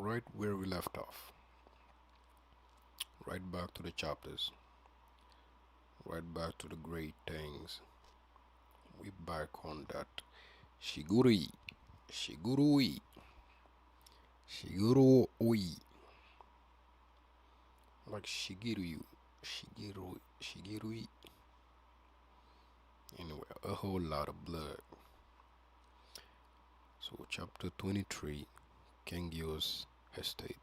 right where we left off, right back to the chapters, right back to the great things. We back on that Shigurui, Shigurui, Shigurui, like Shigiru, Shigurui. Anyway, a whole lot of blood. So, chapter 23, Kengyo's estate.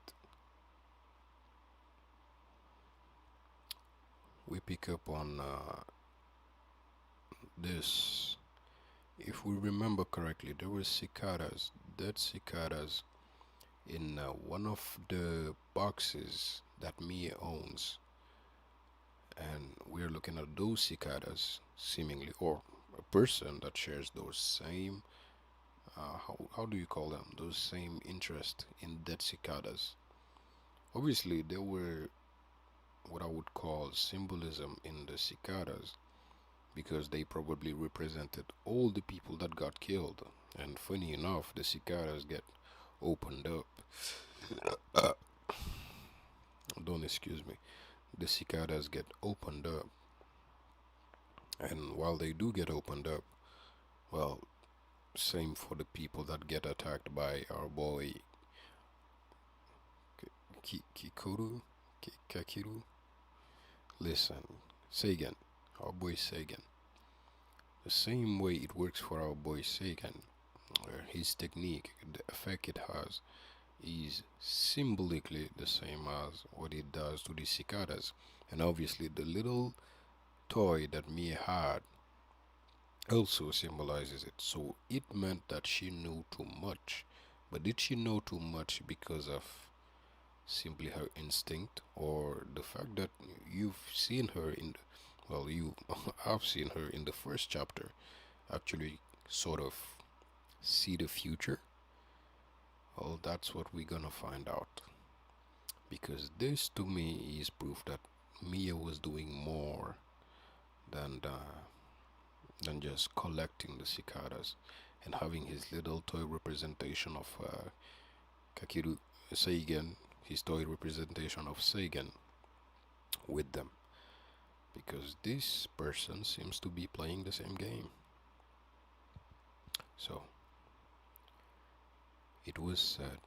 We pick up on this. If we remember correctly, there were cicadas, dead cicadas, in one of the boxes that Mia owns, and we're looking at those cicadas, seemingly, or a person that shares those same, how do you call them? Those same interest in dead cicadas. Obviously, there were what I would call symbolism in the cicadas because they probably represented all the people that got killed. And funny enough, the cicadas get opened up. Don't excuse me. The cicadas get opened up, and while they do get opened up, well, same for the people that get attacked by our boy Kikoru, Kakiru. Listen, Sagan, our boy Sagan. The same way it works for our boy Sagan, his technique, the effect it has, is symbolically the same as what it does to the cicadas. And obviously, the little toy that Mia had also symbolizes it. So it meant that she knew too much. But did she know too much because of simply her instinct, or the fact that you've seen her in, well, you I've seen her in the first chapter actually sort of see the future? Well, that's what we're gonna find out. Because this to me is proof that Mia was doing more than just collecting the cicadas and having his little toy representation of Kakiru Seigen, his toy representation of Seigen with them. Because this person seems to be playing the same game. So, it was said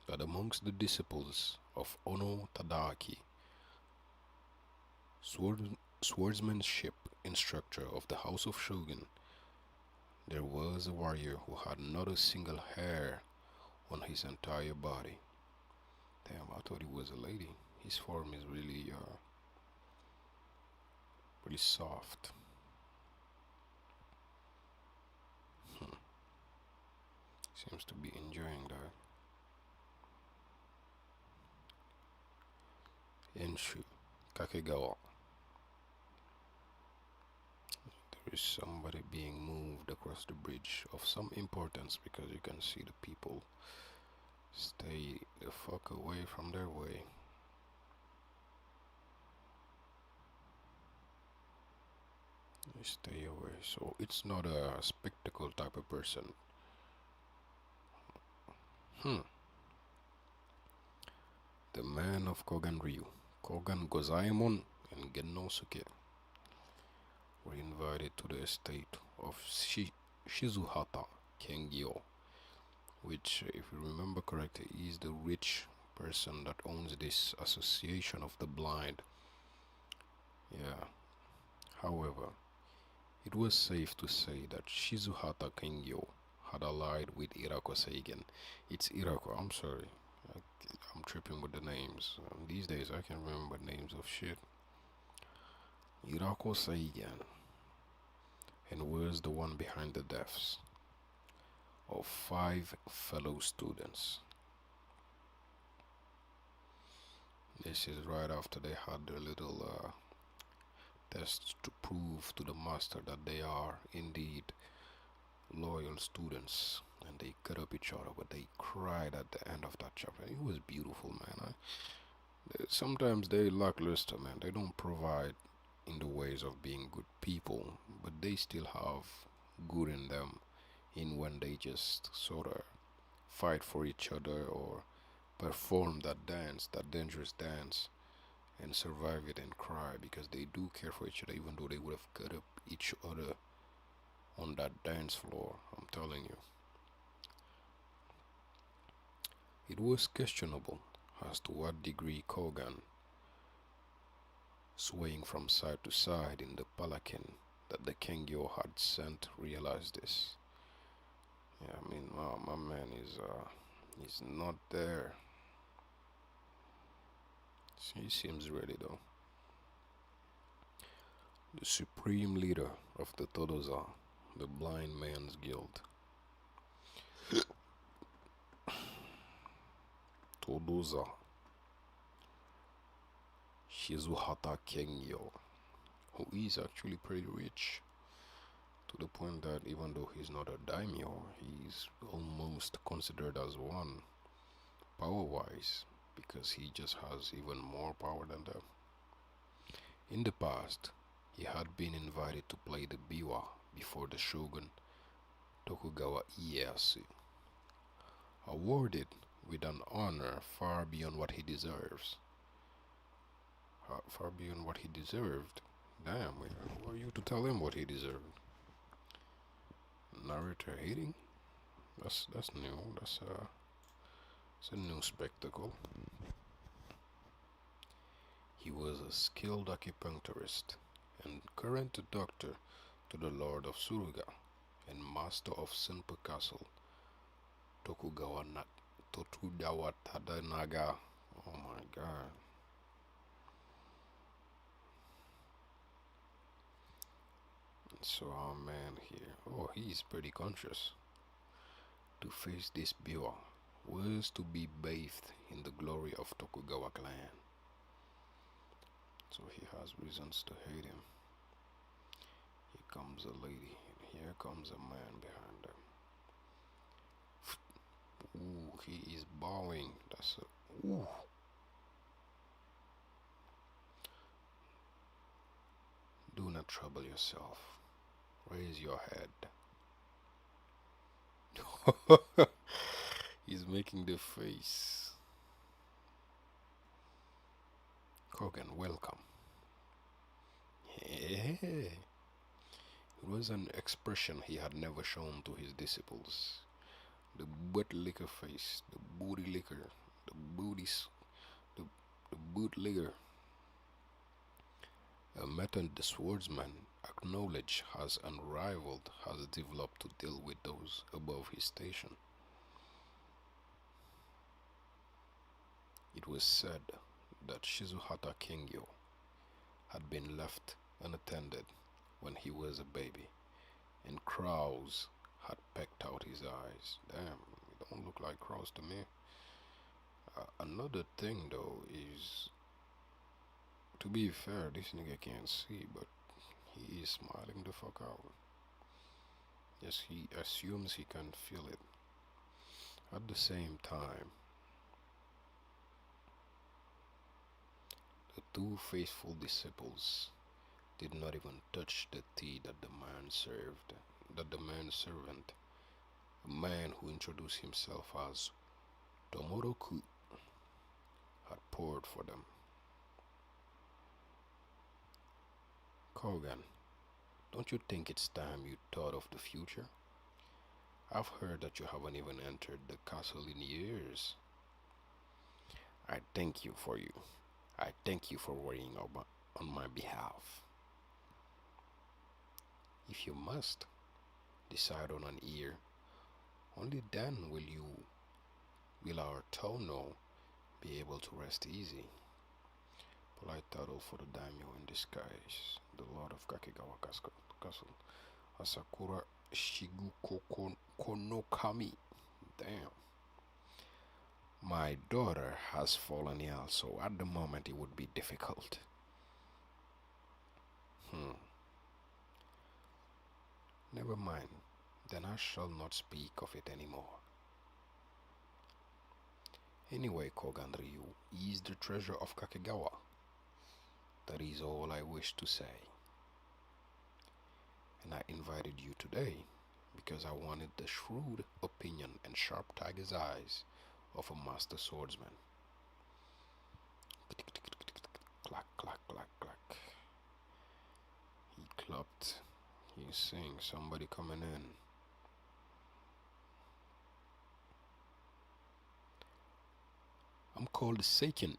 that amongst the disciples of Ono Tadaaki, swordsmanship instructor of the House of Shogun, there was a warrior who had not a single hair on his entire body. Damn, I thought he was a lady. His form is really, really soft. Seems to be enjoying that. Enshu, Kakegawa. There is somebody being moved across the bridge of some importance because you can see the people stay the fuck away from their way. They stay away. So it's not a spectacle type of person. The man of Kogan Ryu, Kogan Gozaemon, and Genosuke were invited to the estate of Shizuhata Kengyo, which, if you remember correctly, is the rich person that owns this association of the blind. Yeah. However, it was safe to say that Shizuhata Kengyo had allied with Irako Seigen. It's Irako, I'm sorry. I'm tripping with the names. These days I can remember names of shit. Irako Seigen, and was the one behind the deaths of 5 fellow students. This is right after they had their little test to prove to the master that they are indeed loyal students, and they cut up each other, but they cried at the end of that chapter. It was beautiful, man. Sometimes they lackluster, man. They don't provide in the ways of being good people, but they still have good in them in when they just sort of fight for each other or perform that dance, that dangerous dance, and survive it and cry because they do care for each other, even though they would have cut up each other on that dance floor. I'm telling you, it was questionable as to what degree Kogan, swaying from side to side in the palanquin that the Kengyo had sent, realized this. Yeah, I mean, my man is he's not there. He seems ready though. The supreme leader of the Todoza, the Blind Man's Guild. Todoza Shizuhata Kengyo, who is actually pretty rich, to the point that even though he's not a daimyo, he's almost considered as one power-wise, because he just has even more power than them. In the past, he had been invited to play the biwa before the shogun Tokugawa Ieyasu, awarded with an honor far beyond what he deserves. Far beyond what he deserved. Damn, who are you to tell him what he deserved? Narrator hating? That's new. It's a new spectacle. He was a skilled acupuncturist and current doctor to the Lord of Suruga and master of Senpu Castle, Tokugawa Tadanaga. Oh my god. So our man here, oh, he's pretty conscious. To face this biwa was to be bathed in the glory of Tokugawa clan. So he has reasons to hate him. Here comes a lady, and here comes a man behind her. Ooh, he is bowing. That's a ooh. Do not trouble yourself. Raise your head. He's making the face. Kogan, welcome. Hey. It was an expression he had never shown to his disciples. The butt liquor face, the booty liquor, the booties, the boot liquor. A method the swordsman acknowledged as unrivaled has developed to deal with those above his station. It was said that Shizuhata Kengyo had been left unattended when he was a baby, and crows had pecked out his eyes. Damn, it don't look like crows to me. Another thing though is, to be fair, this nigga can't see, but he is smiling the fuck out. Yes, he assumes he can feel it. At the same time, the two faithful disciples did not even touch the tea that the man served, that the man servant, a man who introduced himself as Tomoroku, had poured for them. Kogan, don't you think it's time you thought of the future? I've heard that you haven't even entered the castle in years. I thank you for you. I thank you for worrying on my behalf. If you must decide on an ear, only then will our Tono be able to rest easy. Polite title for the daimyo in disguise, the lord of Kakegawa Castle, Asakura Konokami. Damn. My daughter has fallen ill, so at the moment it would be difficult. Never mind, then I shall not speak of it anymore. Anyway, Kogan Ryu is the treasure of Kakegawa. That is all I wish to say. And I invited you today because I wanted the shrewd opinion and sharp tiger's eyes of a master swordsman. Clack, clack, clack, clack. He clapped. He's seeing somebody coming in. I'm called Seiken.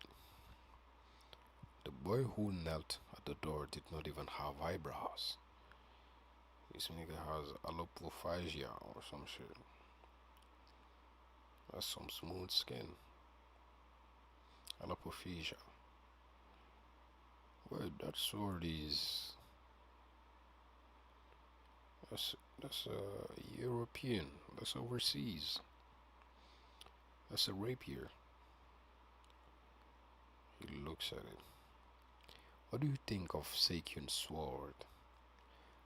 The boy who knelt at the door did not even have eyebrows. This nigga has alopecia or some shit. That's some smooth skin. Alopecia. Wait, that sword is... That's European. That's overseas. That's a rapier. He looks at it. What do you think of Seikyun's sword?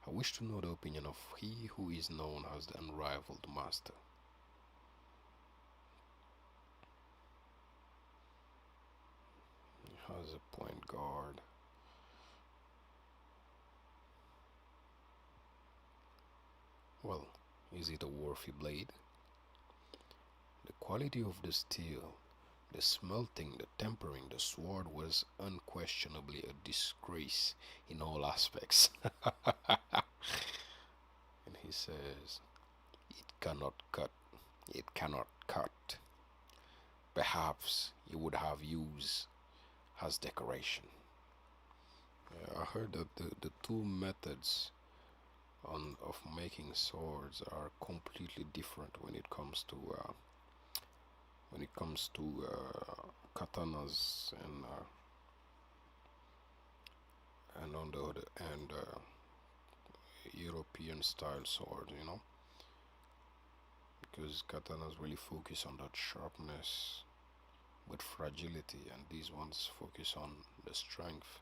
I wish to know the opinion of he who is known as the unrivaled master. He has a point guard. Well, is it a worthy blade? The quality of the steel, the smelting, the tempering, the sword was unquestionably a disgrace in all aspects. And he says, it cannot cut. It cannot cut. Perhaps you would have used as decoration. I heard that the two methods of making swords are completely different when it comes to katanas and on the other and European style sword, you know, because katanas really focus on that sharpness with fragility, and these ones focus on the strength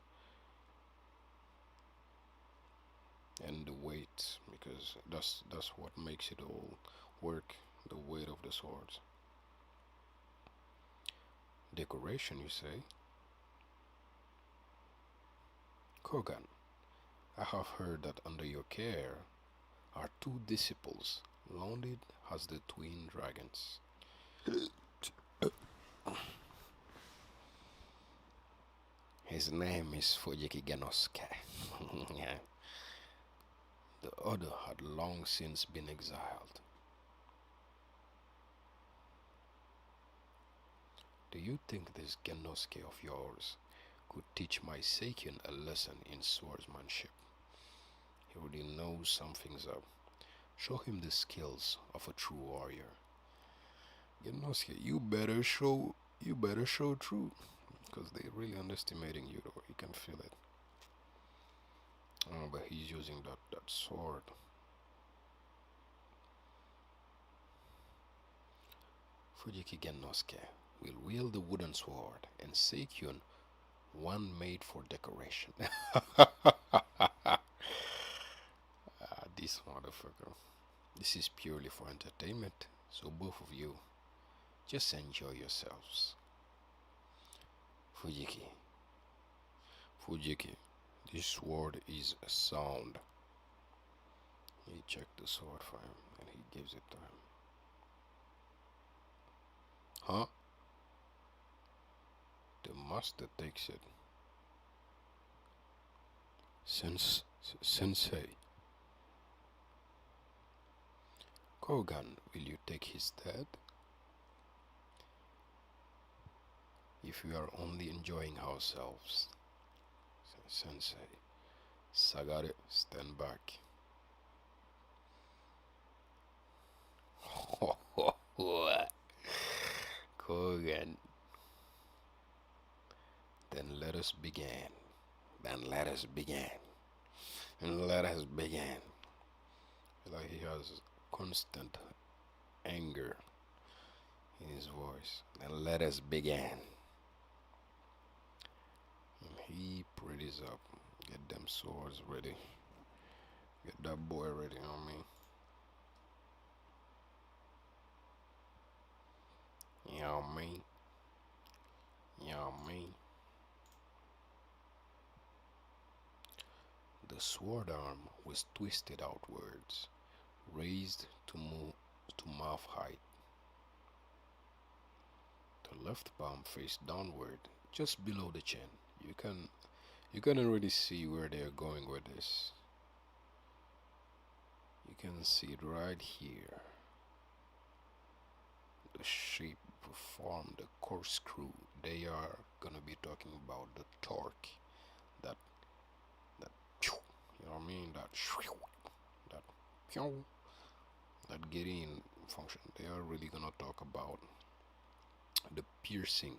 and the weight, because that's what makes it all work, the weight of the swords. Decoration, you say? Kogan, I have heard that under your care are two disciples, lauded as the twin dragons. His name is Fujiki Genosuke. The other had long since been exiled. Do you think this Genosuke of yours could teach my Seikyun a lesson in swordsmanship? He already knows something's up. Show him the skills of a true warrior. Genosuke, you better show true, because they're really underestimating you, though. You can feel it. Oh, but he's using that sword. Fujiki Genosuke will wield the wooden sword, and Seikyun one made for decoration. This motherfucker. This is purely for entertainment, so both of you just enjoy yourselves. Fujiki, this sword is sound. He checked the sword for him and he gives it to him. Huh? The master takes it. Sensei. Kogan, will you take his stead? If we are only enjoying ourselves. Sensei. Sagare, stand back. Kogan. Then let us begin. Like he has constant anger in his voice. Then let us begin. And he pretties up. Get them swords ready. Get that boy ready on me. You know me. The sword arm was twisted outwards, raised to mouth height. The left palm face downward, just below the chin. You can already see where they're going with this. You can see it right here. The shape, form, the corkscrew. They are gonna be talking about the torque. That you know what I mean? That getting function. They are really gonna talk about the piercing.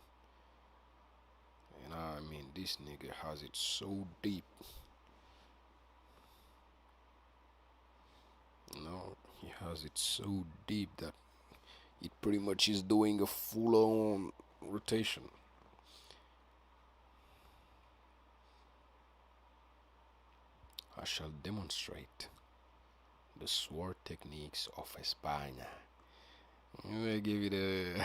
And I mean, this nigga has it so deep. He has it so deep that it pretty much is doing a full-on rotation. I shall demonstrate the sword techniques of España. I'm gonna give it a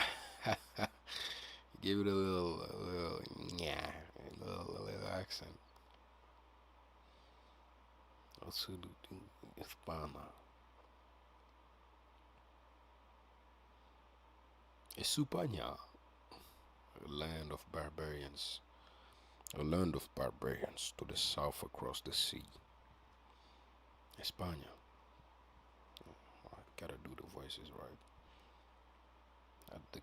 give it a little yeah, a little accent. Also do España. España, a land of barbarians. A land of barbarians to the south across the sea. España. I gotta do the voices right. At the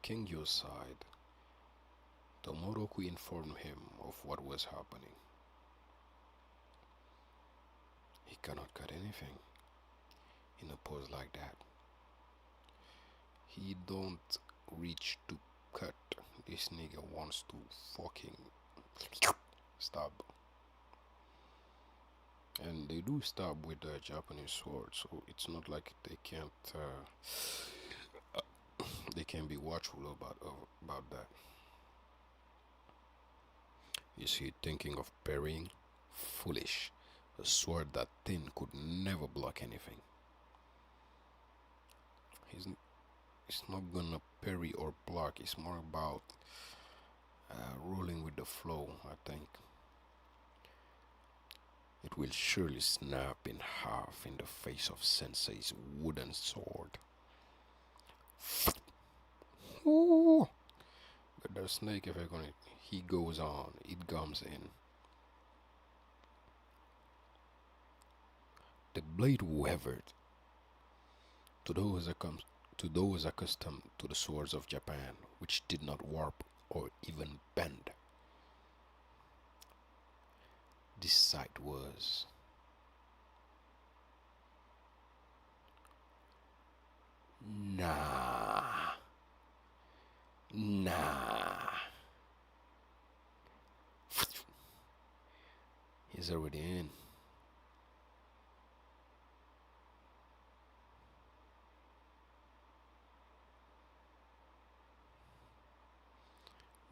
king your side, the Moroku informed him of what was happening. He cannot cut anything in a pose like that. He don't reach to cut. This nigga wants to fucking stab. And they do stab with the Japanese sword, so it's not like they can't be watchful about that. You see, thinking of parrying, foolish. A sword that thin could never block anything. It's not gonna parry or block. It's more about rolling with the flow, I think. It will surely snap in half in the face of Sensei's wooden sword. Ooh. But the snake, if he goes on, it comes in. The blade wavered. To those accustomed to the swords of Japan, which did not warp or even bend, this sight was nah. He's already in.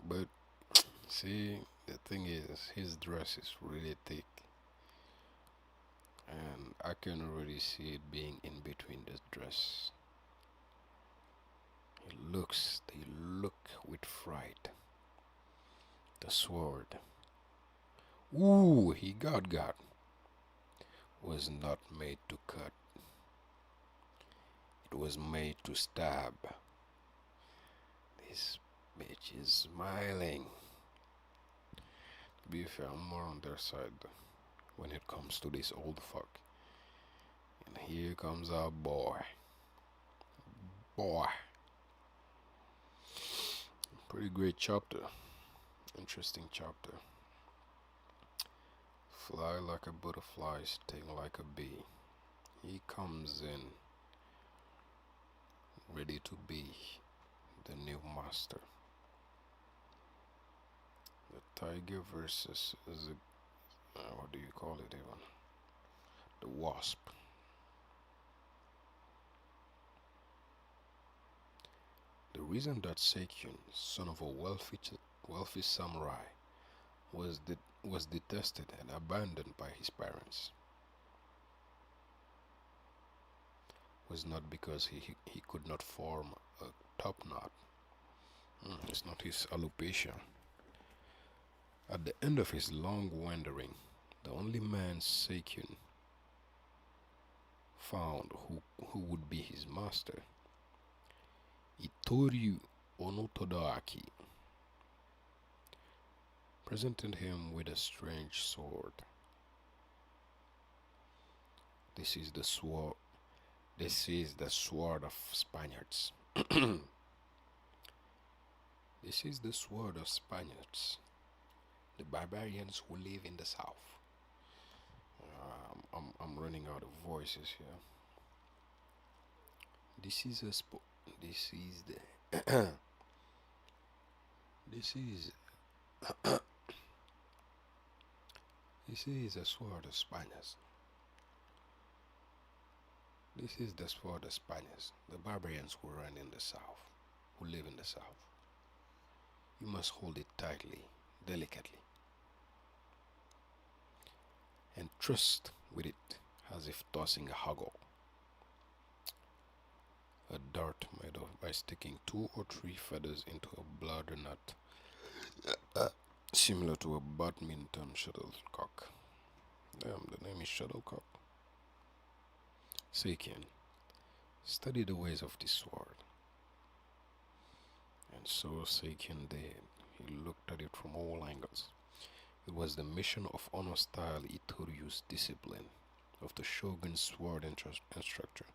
But see, the thing is, his dress is really thick, and I can already see it being in between the dress. They look with fright. The sword, ooh, he got, was not made to cut. It was made to stab. This bitch is smiling. To be fair, I'm more on their side when it comes to this old fuck. And here comes our boy. Pretty great chapter. Interesting chapter. Fly like a butterfly, sting like a bee. He comes in ready to be the new master. The tiger versus the what do you call it even? The wasp. The reason that Seikyun, son of a wealthy samurai, was detested and abandoned by his parents was not because he could not form a top knot. It's not his alopecia. At the end of his long wandering, the only man Seikyun found who would be his master Itori Onotodoaki presented him with a strange sword. This is the sword. This is the sword of Spaniards. This is the sword of Spaniards, the barbarians who live in the south. I'm running out of voices here. This is a this is the this is this is a sword of Spaniards. This is the sword of Spaniards, the barbarians who run in the south, who live in the south. You must hold it tightly, delicately, and thrust with it as if tossing a huggle. A dart made of by sticking 2 or 3 feathers into a bladder nut, similar to a badminton shuttlecock. Damn, the name is shuttlecock. Seiken studied the ways of this sword, and so Seiken did. He looked at it from all angles. It was the mission of honor-style Itoryu's discipline, of the shogun's sword instructor,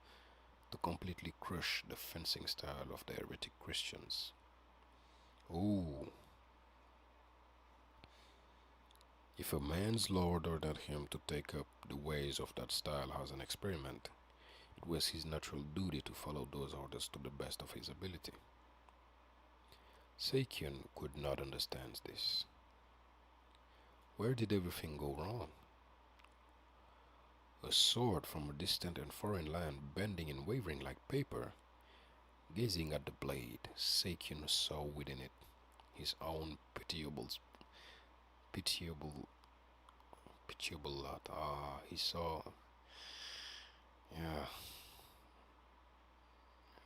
to completely crush the fencing style of the heretic Christians. Oh, if a man's lord ordered him to take up the ways of that style as an experiment, it was his natural duty to follow those orders to the best of his ability. Seikyun could not understand this. Where did everything go wrong? A sword from a distant and foreign land, bending and wavering like paper. Gazing at the blade, Seikyun saw within it his own pitiable lot. He saw, yeah,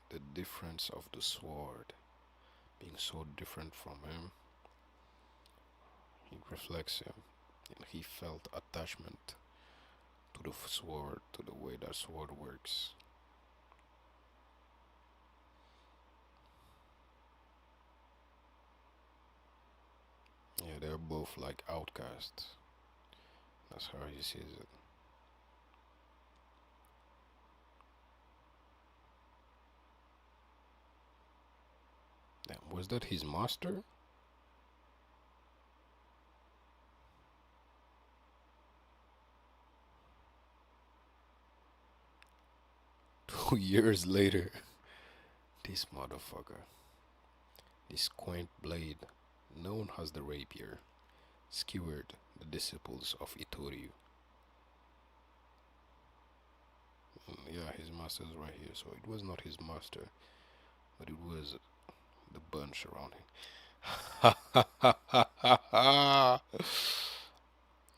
the difference of the sword being so different from him. It reflects him, and he felt attachment to the sword, to the way that sword works. Yeah, they're both like outcasts. That's how he sees it. Damn, was that his master? Two years later, this motherfucker, this quaint blade, known as the rapier, skewered the disciples of Itoryu. Yeah, his master's right here, so it was not his master, but it was the bunch around him.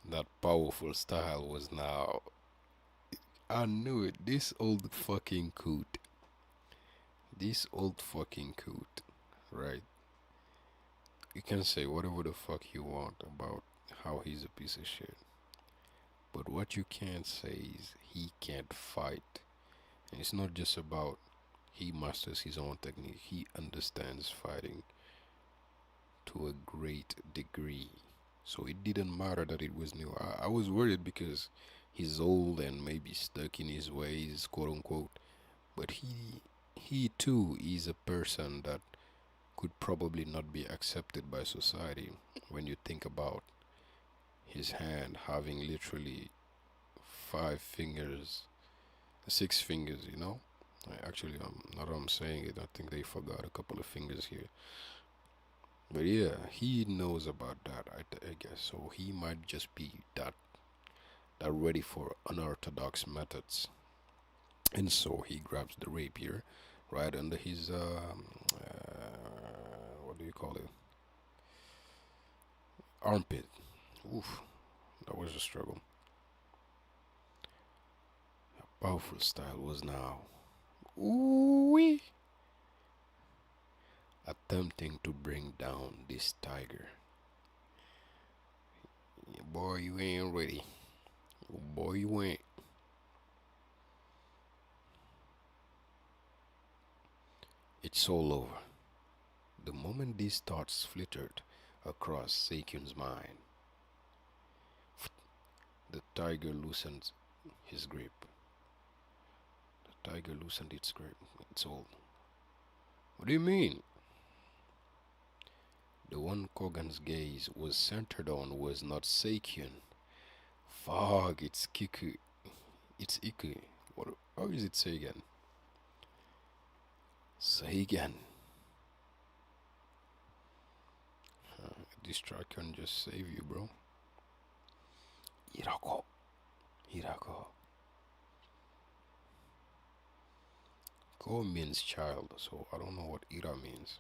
That powerful style was now. I knew it. This old fucking coot. This old fucking coot. Right? You can say whatever the fuck you want about how he's a piece of shit. But what you can't say is he can't fight. And it's not just about he masters his own technique. He understands fighting to a great degree. So it didn't matter that it was new. I was worried because he's old and maybe stuck in his ways, quote unquote. But he too is a person that could probably not be accepted by society when you think about his hand having literally 5 fingers, 6 fingers, you know? Actually, not I'm saying it, I think they forgot a couple of fingers here. But yeah, he knows about that, I guess. So he might just be that ready for unorthodox methods. And so he grabs the rapier right under his what do you call it? Armpit. Oof, that was a struggle. A powerful style was now, ooh, attempting to bring down this tiger. Yeah, boy, you ain't ready. Boy, you ain't. It's all over. The moment these thoughts flittered across Seikyun's mind, the tiger loosened his grip. The tiger loosened its grip. It's all. What do you mean? The one Kogan's gaze was centered on was not Seikyun. Fuck, it's Kiku. It's Iku. What? How is it Seigan? Seigan. This track can just save you, bro. Hirako. Hirako. Ko means child, so I don't know what Ira means.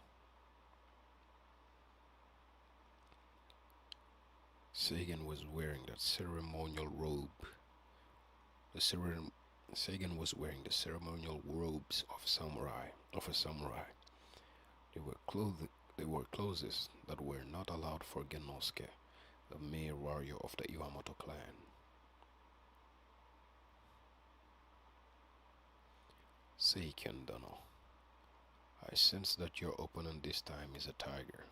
Sagan was wearing that ceremonial robe. Sagan was wearing the ceremonial robes of a samurai. They were clothes that were not allowed for Genosuke, the male warrior of the Iwamoto clan. Seiken Dono, I sense that your opponent this time is a tiger.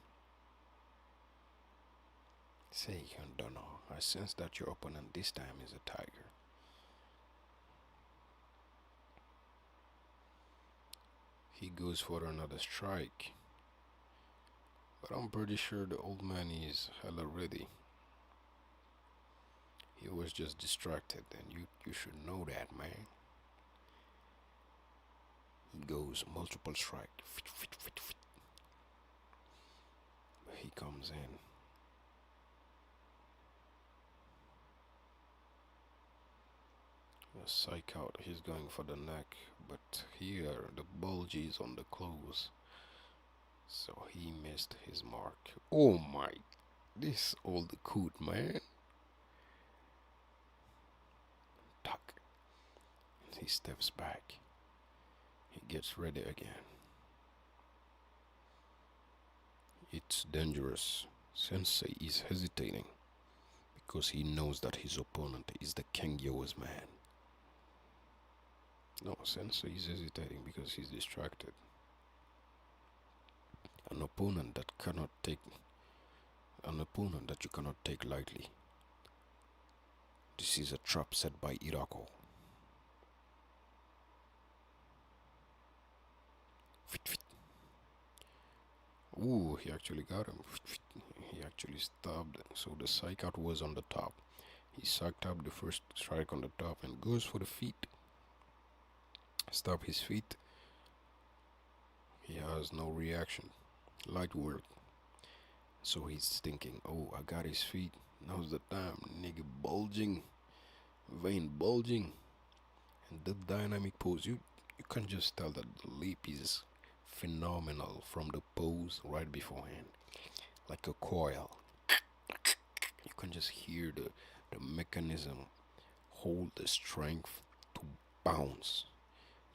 Seiken Dono, I sense that your opponent this time is a tiger. He goes for another strike, but I'm pretty sure the old man is hella ready. He was just distracted, and you should know that, man. He goes multiple strike. But he comes in. A psych out, he's going for the neck, but here the bulge is on the clothes. So he missed his mark. Oh my, this old coot, man. Tuck. He steps back. He gets ready again. It's dangerous. Sensei is hesitating because he knows that his opponent is the Kengyo's man. No, Sensei is hesitating because he's distracted. An opponent that you cannot take lightly. This is a trap set by Irako. Ooh, he actually got him. He actually stopped. So the psych out was on the top. He sucked up the first strike on the top and goes for the feet. Stop his feet. He has no reaction. Light work. So he's thinking, oh, I got his feet. Now's the time. Nigga bulging. Vein bulging. And the dynamic pose. You can just tell that the leap is phenomenal from the pose right beforehand. Like a coil. You can just hear the mechanism hold the strength to bounce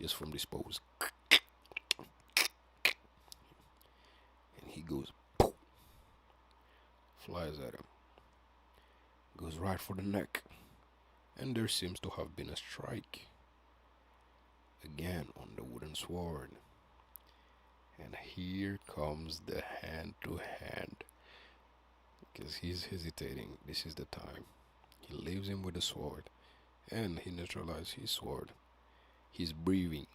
just from this pose. And he goes poof, flies at him, goes right for the neck, and there seems to have been a strike again on the wooden sword. And here comes the hand to hand, because he's hesitating. This is the time. He leaves him with the sword, and he neutralizes his sword. He's breathing,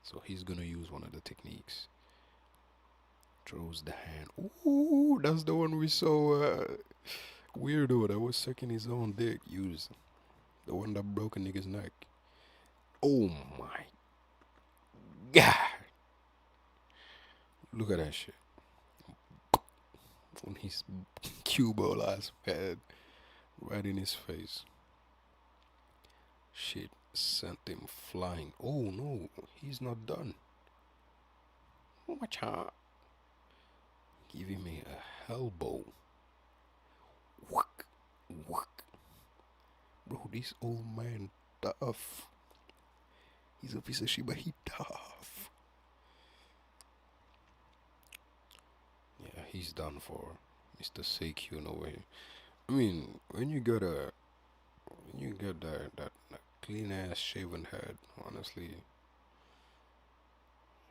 so he's gonna use one of the techniques. Throws the hand. Ooh, that's the one we saw. Weirdo that was sucking his own dick. Use the one that broke a nigga's neck. Oh my god! Look at that shit. On his cue-ball ass head, right in his face. Shit sent him flying. Oh no, he's not done. Watch out. Giving me a elbow. Whack, whack. Bro, this old man tough. He's a piece of shit, but he tough. Yeah, he's done for. Mr. Seikyu, no way. I mean, when you got that clean ass shaven head, honestly,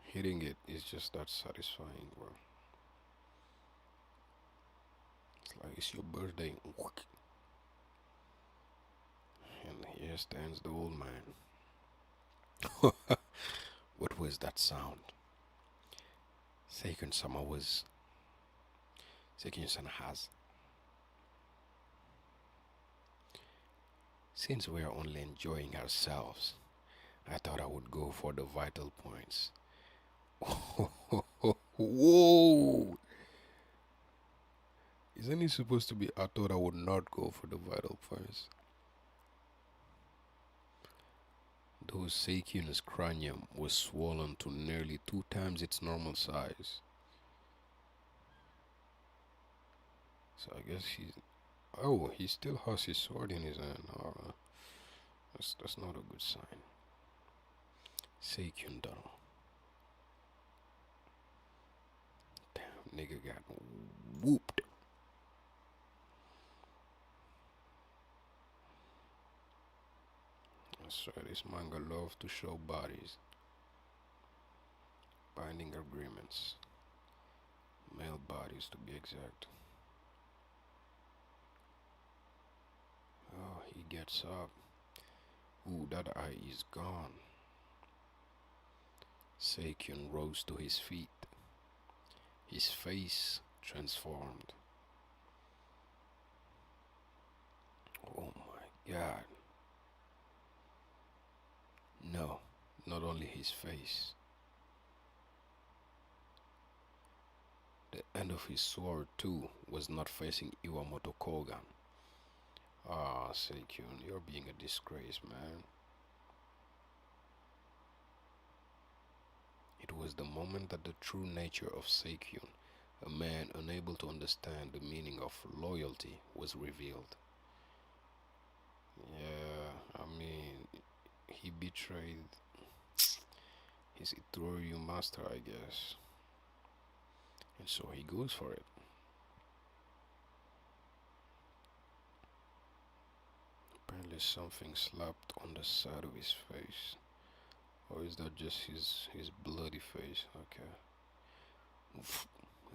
Hitting it is just that satisfying, bro. It's like it's your birthday. And here stands the old man. What was that sound? Seiken-sama was. Seiken-sama has. Since we are only enjoying ourselves, I thought I would go for the vital points. Whoa! Isn't it supposed to be I thought I would not go for the vital points? Though Seikyun's cranium was swollen to nearly 2 times its normal size. So I guess he's. Oh, he still has his sword in his hand. That's not a good sign. Seikyun Daro. Damn, nigga got whooped. That's right, this manga loves to show bodies. Binding agreements. Male bodies to be exact. Oh, he gets up. Ooh, that eye is gone. Seikyun rose to his feet. His face transformed. Oh my god. No, not only his face. The end of his sword, too, was not facing Iwamoto Kogan. Ah, Seikyun, you're being a disgrace, man. It was the moment that the true nature of Seikyun, a man unable to understand the meaning of loyalty, was revealed. Yeah, I mean, he betrayed his Itoryu master, I guess. And so he goes for it. Apparently something slapped on the side of his face. Or is that just his bloody face? Okay.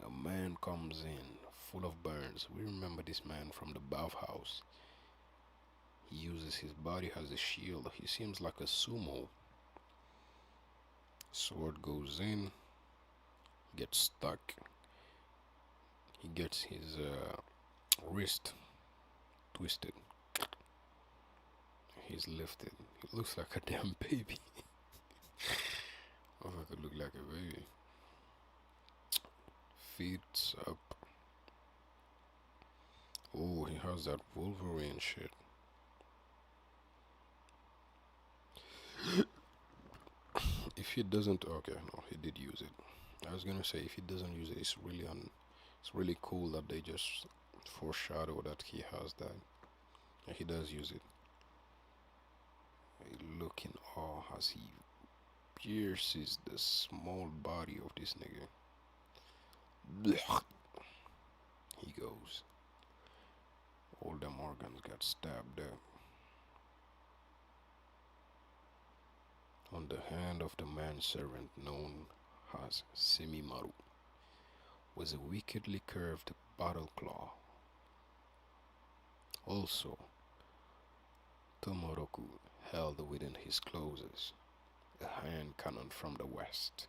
A man comes in, full of burns. We remember this man from the bathhouse. He uses his body as a shield. He seems like a sumo. Sword goes in, gets stuck. He gets his wrist twisted. He's lifted. He looks like a damn baby. Oh, I could look like a baby. Feet up. Oh, he has that Wolverine shit. If he doesn't, okay, no, he did use it. I was gonna say if he doesn't use it, it's really cool that they just foreshadow that he has that. And he does use it. Look in awe as he pierces the small body of this nigga. Blech. He goes. All them organs got stabbed up. On the hand of the manservant known as Semimaru was a wickedly curved battle claw. Also, Tomoroku held within his clothes a hand cannon from the west.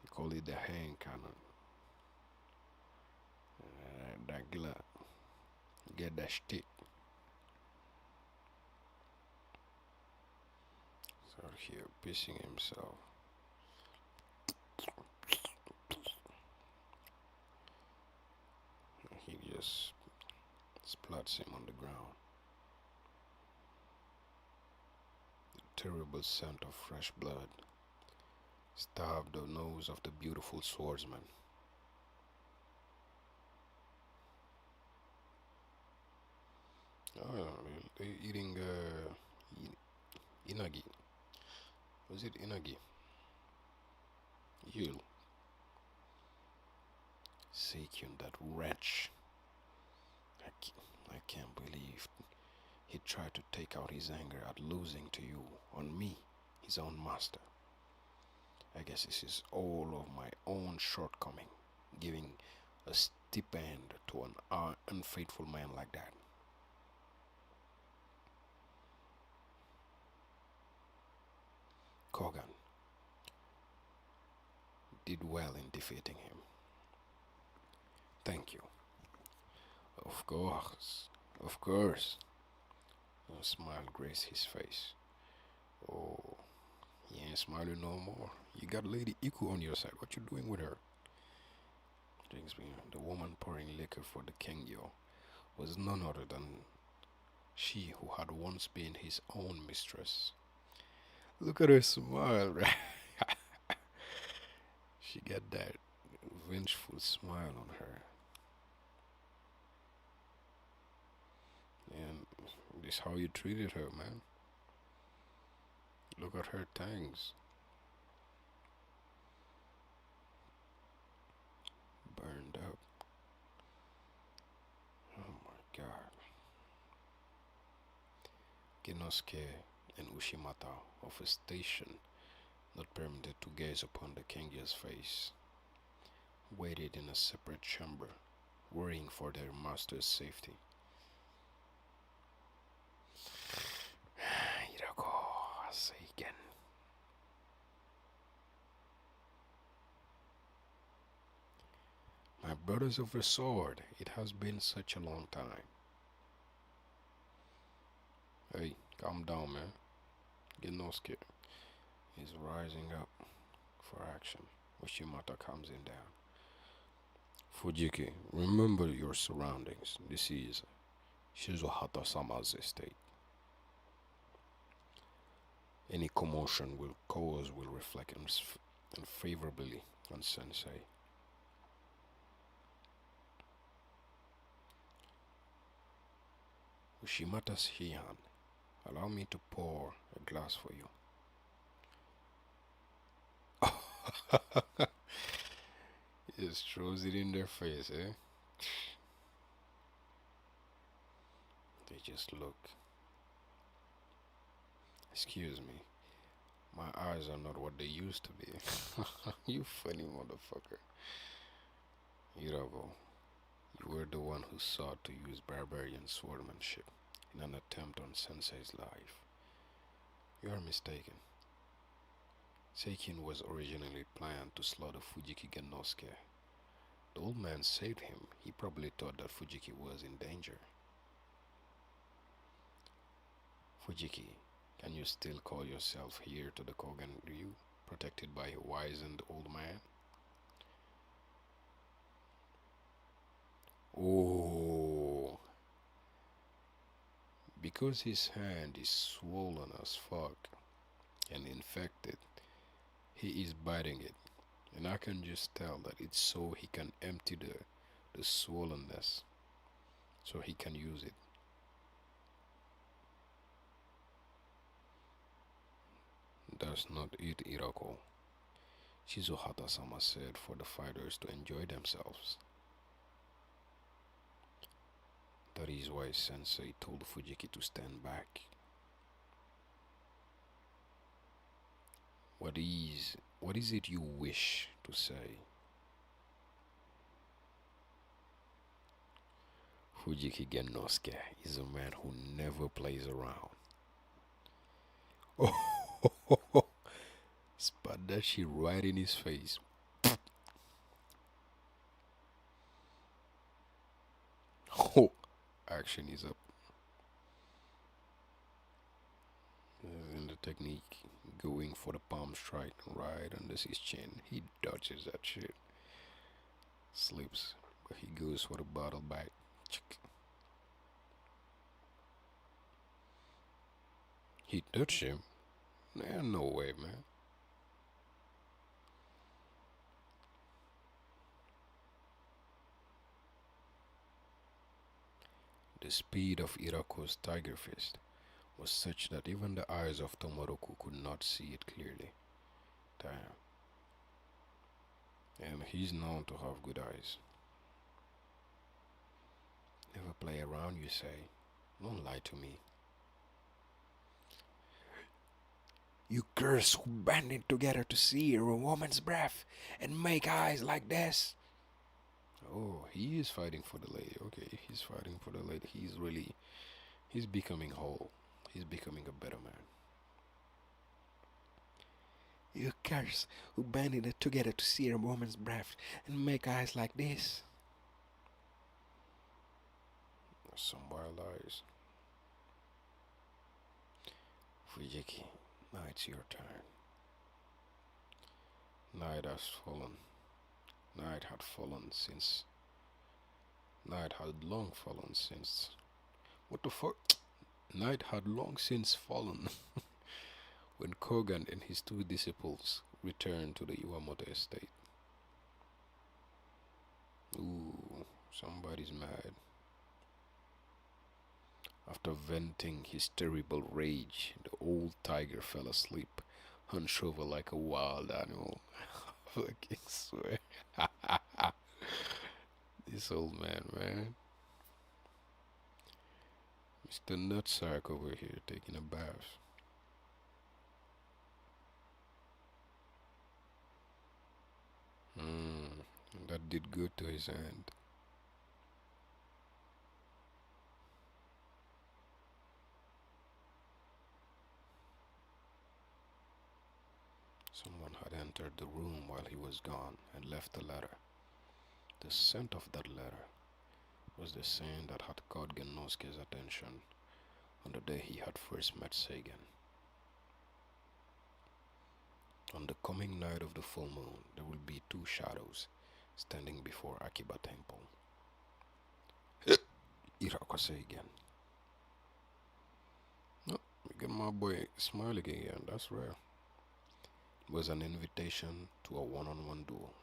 They call it the hand cannon. That glove. Get that stick. So here, pissing himself. He just splats him on the ground. The terrible scent of fresh blood stabbed the nose of the beautiful swordsman. Oh, they're eating inagi. Was it inagi? Eel. Seikyun, that wretch. I can't believe he tried to take out his anger at losing to you, on me, his own master. I guess this is all of my own shortcoming, giving a stipend to an unfaithful man like that. Kogan did well in defeating him. Thank you. Of course, of course. A smile graced his face. Oh, he ain't smiling no more. You got Lady Iku on your side. What you doing with her? The woman pouring liquor for the Kengyo was none other than she who had once been his own mistress. Look at her smile, right? She got that vengeful smile on her. And this how you treated her, man. Look at her tangs. Burned up. Oh my god. Genosuke and Ushimata of a station not permitted to gaze upon the Kengya's face, waited in a separate chamber, worrying for their master's safety. Hirako Seiken. My brothers of the sword, it has been such a long time. Hey, calm down, man. Genosuke is rising up for action. Ushimata calms him down. Fujiki, remember your surroundings. This is Shizuhata-sama's estate. Any commotion will cause will reflect unfavorably on Sensei. Ushimata's Heian, allow me to pour a glass for you. He just throws it in their face, eh? They just look. Excuse me. My eyes are not what they used to be. You funny motherfucker. Irago, you were the one who sought to use barbarian swordsmanship in an attempt on Sensei's life. You are mistaken. Seikin was originally planned to slaughter Fujiki Genosuke. The old man saved him. He probably thought that Fujiki was in danger. Fujiki, can you still call yourself heir to the Kogan Ryu, protected by a wizened old man? Oh, because his hand is swollen as fuck and infected, he is biting it, and I can just tell that it's so he can empty the swollenness, so he can use it. That's not it, Irako. Shizuhata-sama said for the fighters to enjoy themselves. That is why Sensei told Fujiki to stand back. What is it you wish to say? Fujiki Genosuke is a man who never plays around. Oh, spat that shit right in his face. Oh, action is up. In the technique, going for the palm strike right under his chin. He dodges that shit. Slips, but he goes for the bottle back. He touched him? Nah, no way, man. The speed of Irako's tiger fist was such that even the eyes of Tomoroku could not see it clearly. Damn. And he's known to have good eyes. Never play around, you say? Don't lie to me. You curse who banded together to see a woman's breath and make eyes like this. Oh, he is fighting for the lady. Okay, he's fighting for the lady. He's becoming whole. He's becoming a better man. You curse who banded together to see a woman's breath and make eyes like this. Some wild eyes. Fujiki, now it's your turn. Night has fallen. Night had fallen since. Night had long fallen since. What the fuck? Night had long since fallen when Kogan and his two disciples returned to the Iwamoto estate. Ooh, somebody's mad. After venting his terrible rage, the old tiger fell asleep, hunched over like a wild animal. Fucking swear. This old man. Mr. Nutsack over here taking a bath. That did good to his hand. Someone had entered the room while he was gone and left a letter. The scent of that letter was the same that had caught Genosuke's attention on the day he had first met Seigen. On the coming night of the full moon, there will be two shadows standing before Akiba Temple. Irako Seigen. No, we get my boy smiling again, that's rare. It was an invitation to a one-on-one duel.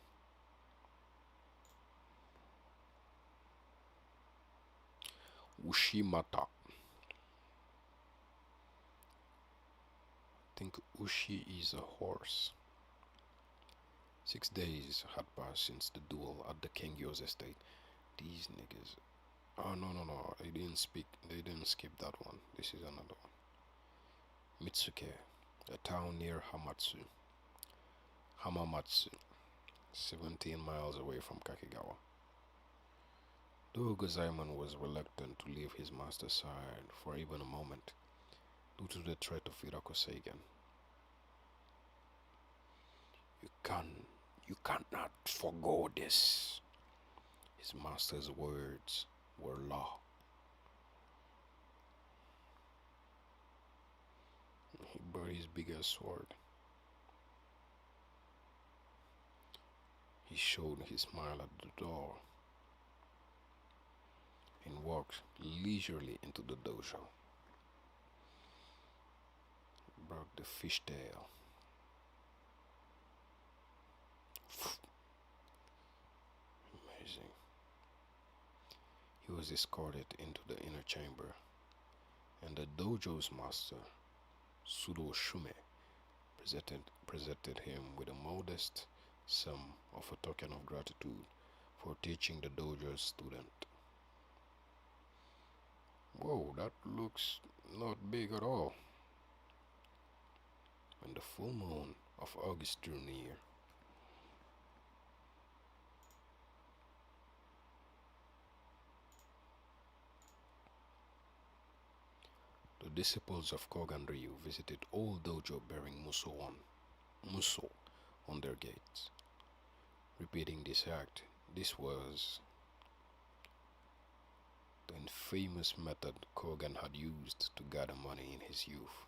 Ushimata. I think Ushi is a horse. 6 days had passed since the duel at the Kengyo's estate. These niggas. Oh no, they didn't skip that one. This is another one. Mitsuke, a town near Hamamatsu, 17 miles away from Kakigawa. Though Gozaemon was reluctant to leave his master's side for even a moment, due to the threat of Irako Seigen. You cannot forgo this. His master's words were law. He brought his biggest sword. He showed his smile at the door and walked leisurely into the dojo. Brought the fishtail. Amazing. He was escorted into the inner chamber, and the dojo's master, Sudo Shume, presented him with a modest sum of a token of gratitude for teaching the dojo's student. Whoa, that looks not big at all. When the full moon of August drew near, the disciples of Kogan Ryu visited all dojo bearing muso on their gates. Repeating this act, this was the infamous method Kogan had used to gather money in his youth.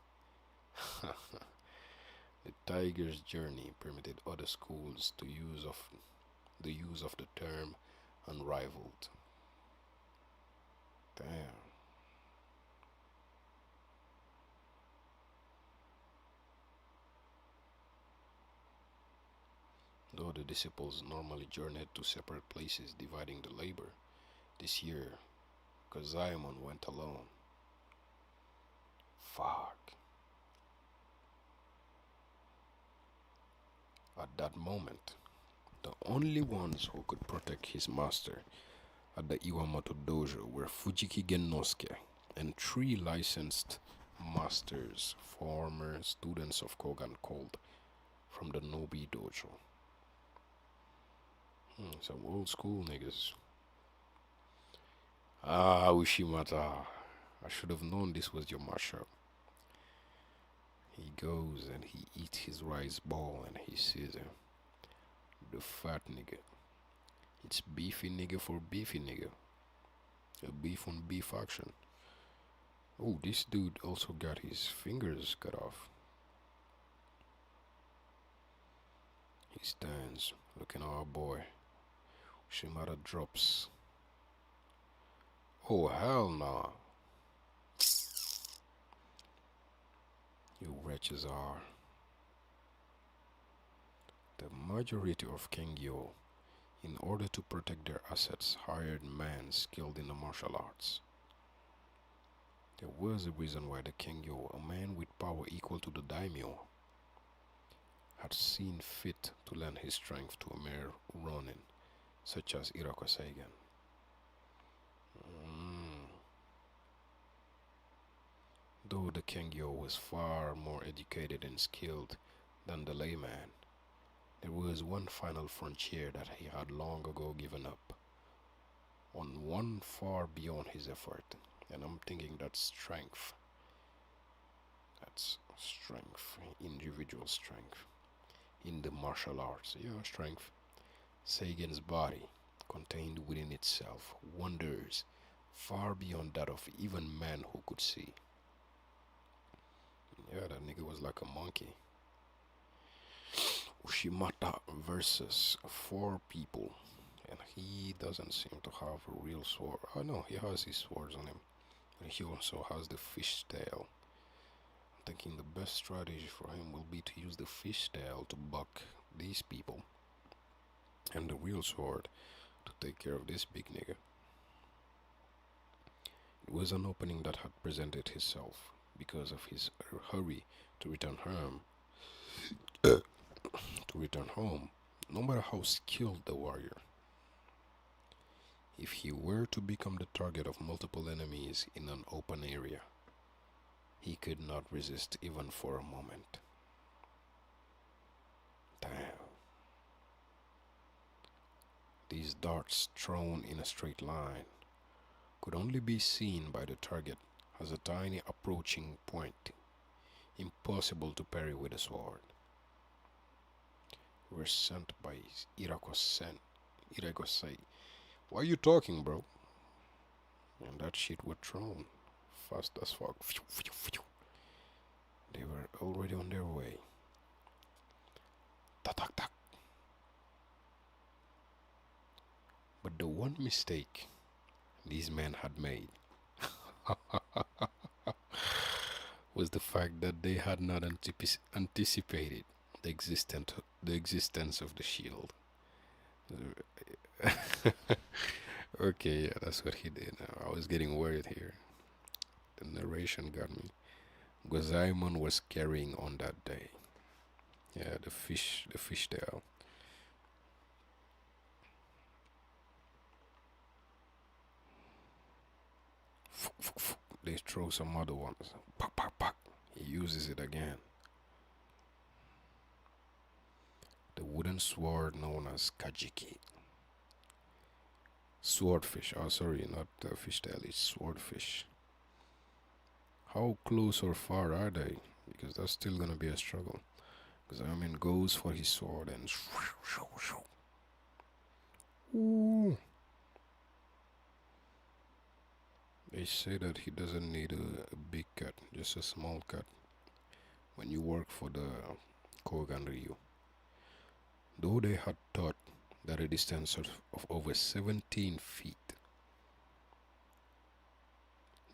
The tiger's journey permitted other schools to use of the term unrivaled. Damn. Though the disciples normally journeyed to separate places dividing the labor, this year Gozaemon went alone. Fuck. At that moment, the only ones who could protect his master at the Iwamoto dojo were Fujiki Genosuke and 3 licensed masters, former students of Kogan called from the Nobi Dojo. Some old school niggas. Ah, Ushimata. I should have known this was your mashup. He goes and he eats his rice ball and he sees him. The fat nigga. It's beefy nigga for beefy nigga. A beef on beef action. Oh, this dude also got his fingers cut off. He stands looking at our boy. Shimada drops. Oh, hell nah. You wretches are. The majority of Kengyo, in order to protect their assets, hired men skilled in the martial arts. There was a reason why the Kengyo, a man with power equal to the daimyo, had seen fit to lend his strength to a mere ronin, such as Irako Seigen. Though the Kengyo was far more educated and skilled than the layman, there was one final frontier that he had long ago given up, on one far beyond his effort, and I'm thinking that's strength. That's strength, individual strength, in the martial arts. Yeah, strength. Seigen's body contained within itself wonders far beyond that of even man who could see. Yeah, that nigga was like a monkey. Ushimata versus 4 people, and he doesn't seem to have a real sword. Oh no, he has his swords on him, but he also has the fish tail. I'm thinking the best strategy for him will be to use the fish tail to buck these people, and the real sword to take care of this big nigga. It was an opening that had presented itself because of his hurry to return home. No matter how skilled the warrior. If he were to become the target of multiple enemies in an open area, he could not resist even for a moment. Damn. These darts thrown in a straight line could only be seen by the target as a tiny approaching point, impossible to parry with a sword. Were sent by Irakosei. Why are you talking, bro? And that shit were thrown fast as fuck. They were already on their way. Tak tak. But the one mistake these men had made was the fact that they had not anticipated the existence of the shield. Okay, yeah, that's what he did. I was getting worried here. The narration got me. Gozaimon was carrying on that day. Yeah, the fish tail. They throw some other ones. Pak, pak, pak. He uses it again. The wooden sword known as Kajiki. Swordfish. Oh, sorry, not fishtail. It's swordfish. How close or far are they? Because that's still gonna be a struggle. Because I mean, goes for his sword and. Ooh. They say that he doesn't need a big cut, just a small cut. When you work for the Kogan Ryu. Though they had thought that a distance of over 17 feet.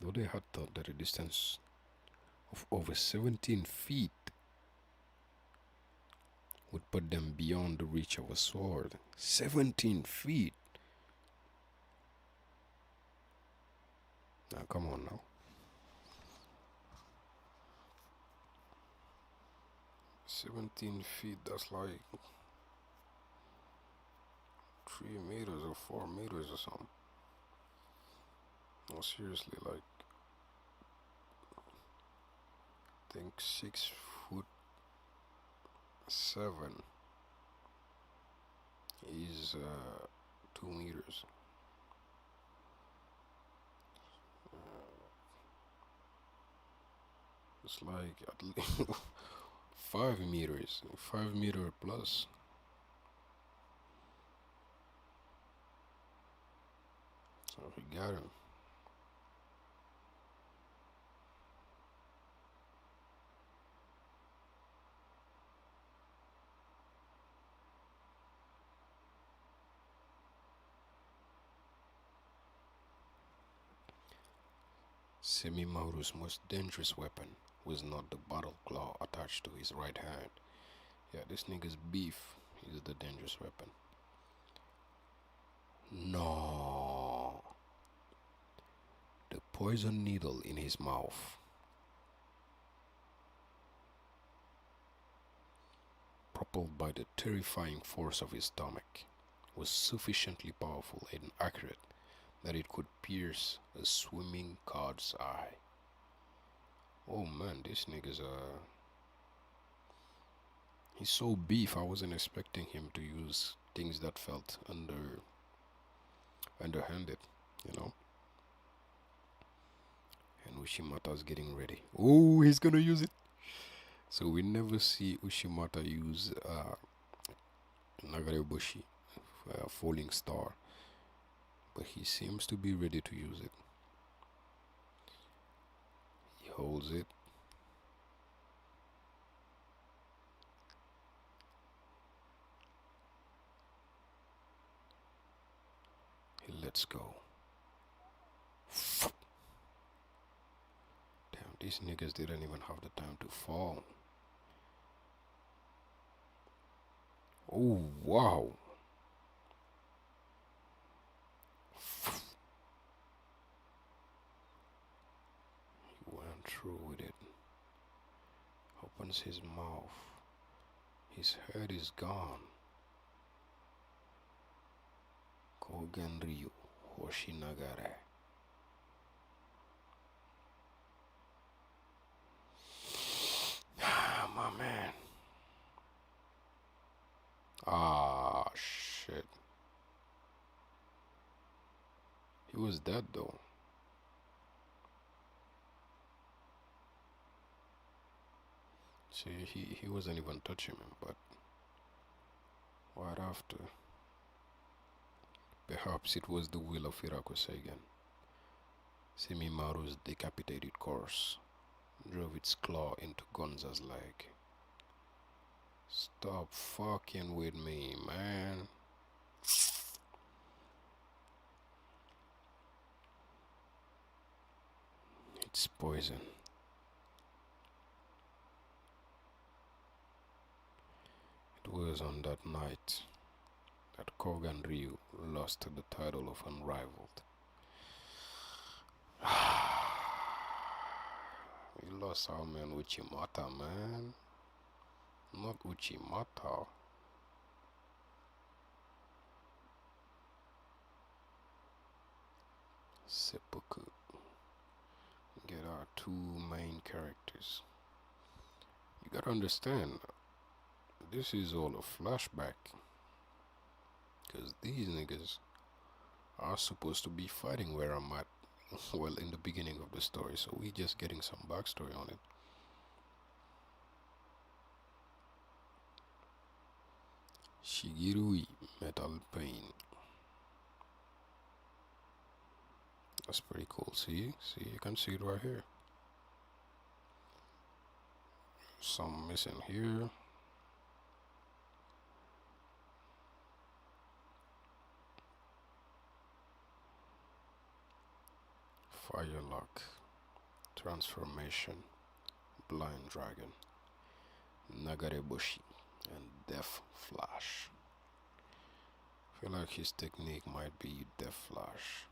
Though they had thought that a distance of over 17 feet would put them beyond the reach of a sword. 17 feet! Now, come on now. 17 feet, that's like 3 meters or 4 meters or something. No, seriously, like think 6'7" is 2 meters. It's like at least 5 meters, 5 meter plus. So he got him. Semimaru's most dangerous weapon was not the battle claw attached to his right hand. Yeah, this nigga's beef is the dangerous weapon. No. The poison needle in his mouth. Propelled by the terrifying force of his stomach, was sufficiently powerful and accurate that it could pierce a swimming cod's eye. Oh man, this nigga's he's so beef. I wasn't expecting him to use things that felt underhanded, you know. And Ushimata's getting ready. Oh, he's gonna use it. So we never see Ushimata use Nagarebushi, falling star, but he seems to be ready to use it. He holds it. He lets go. Damn, these niggas didn't even have the time to fall. Oh, wow. He went through with it. Opens his mouth. His head is gone. Kogen Ryu Hoshinagare. My man. Ah, shit. He was dead though. See, he wasn't even touching him, but right after, perhaps it was the will of Hirakusegan. Semimaru's decapitated corpse drove its claw into Gonza's leg. Stop fucking with me, man. It's poison. It was on that night that Kogan Ryu lost the title of Unrivaled. We lost our man Uchimata, man. Not Uchimata. Seppuku. Get our two main characters. You gotta understand, this is all a flashback. Because these niggas are supposed to be fighting where I'm at. Well, in the beginning of the story, so we just getting some backstory on it. Shigurui Metal Pain. That's pretty cool. See, you can see it right here. Some missing here. Firelock, Transformation, Blind Dragon, Nagarebushi, and Death Flash. I feel like his technique might be Death Flash.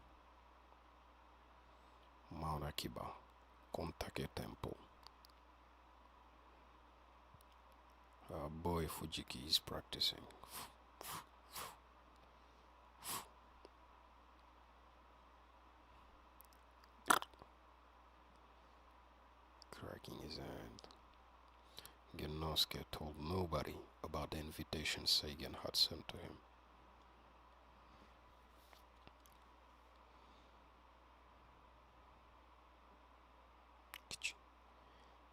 Mount Akiba, Kontake Temple. Our boy Fujiki is practicing. Cracking his hand. Genosuke told nobody about the invitation Seigen had sent to him.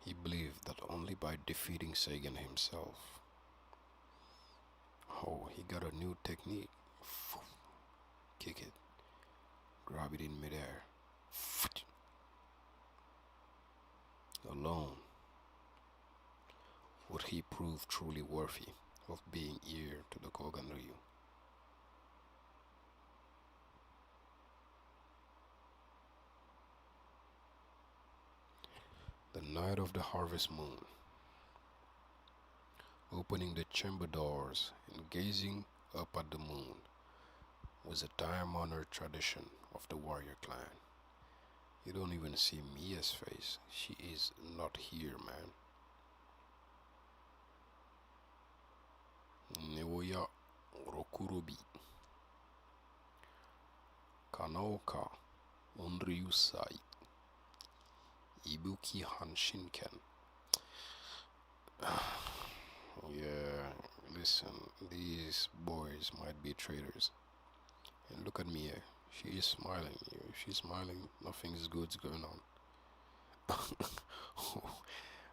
He believed that only by defeating Seigen himself. Oh, he got a new technique. Kick it. Grab it in midair. Alone would he prove truly worthy of being heir to the Kogan Ryu. The night of the harvest moon, opening the chamber doors and gazing up at the moon was a time-honored tradition of the warrior clan. You don't even see Mia's face. She is not here, man. Neoya Rokurobi Kanaoka Onryusai Ibuki Hanshinken. Yeah, listen, these boys might be traitors. And look at Mia. She is smiling. If she's smiling, nothing's good's going on.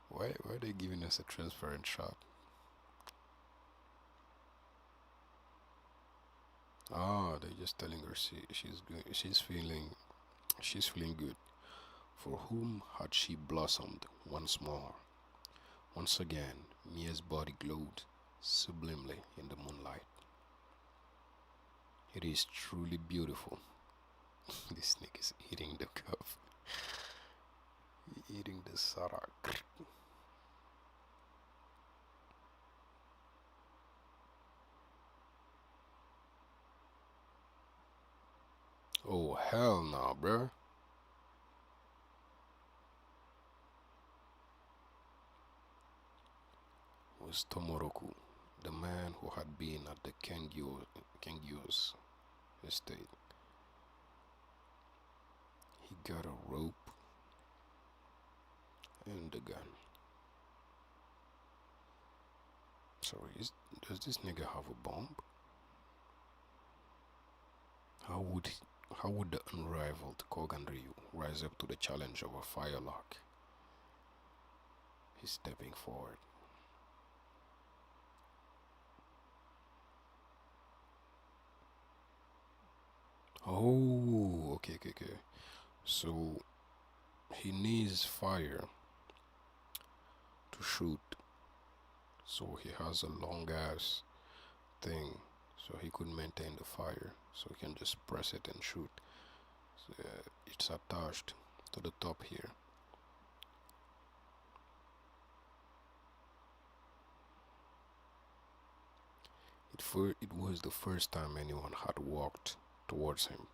Why are they giving us a transparent shot? Ah, they're just telling her she's good. She's feeling good. For whom had she blossomed once more? Once again, Mia's body glowed sublimely in the moonlight. It is truly beautiful. This snake is eating the cup. Eating the sarak. Oh, hell nah, bruh. Was Tomoroku, the man who had been at the Kengyo's estate. He got a rope and a gun. Sorry, does this nigga have a bomb? How would the unrivaled Kogan Ryu rise up to the challenge of a firelock? He's stepping forward. Oh, okay. So he needs fire to shoot. So he has a long ass thing so he could maintain the fire. So he can just press it and shoot. So, it's attached to the top here. It was the first time anyone had walked towards him,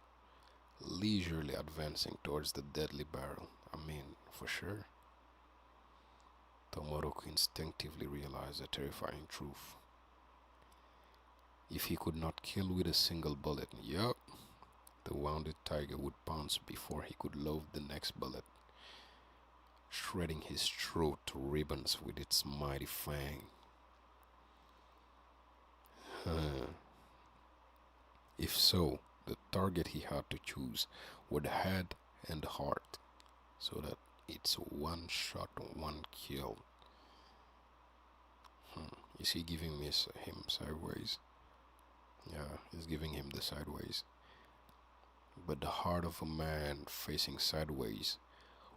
leisurely advancing towards the deadly barrel. I mean, for sure. Tomoroku instinctively realized a terrifying truth. If he could not kill with a single bullet, yup, the wounded tiger would pounce before he could load the next bullet, shredding his throat to ribbons with its mighty fang. If so, the target he had to choose were the head and the heart, so that it's one shot, one kill. Is he giving him sideways? Yeah, he's giving him the sideways. But the heart of a man facing sideways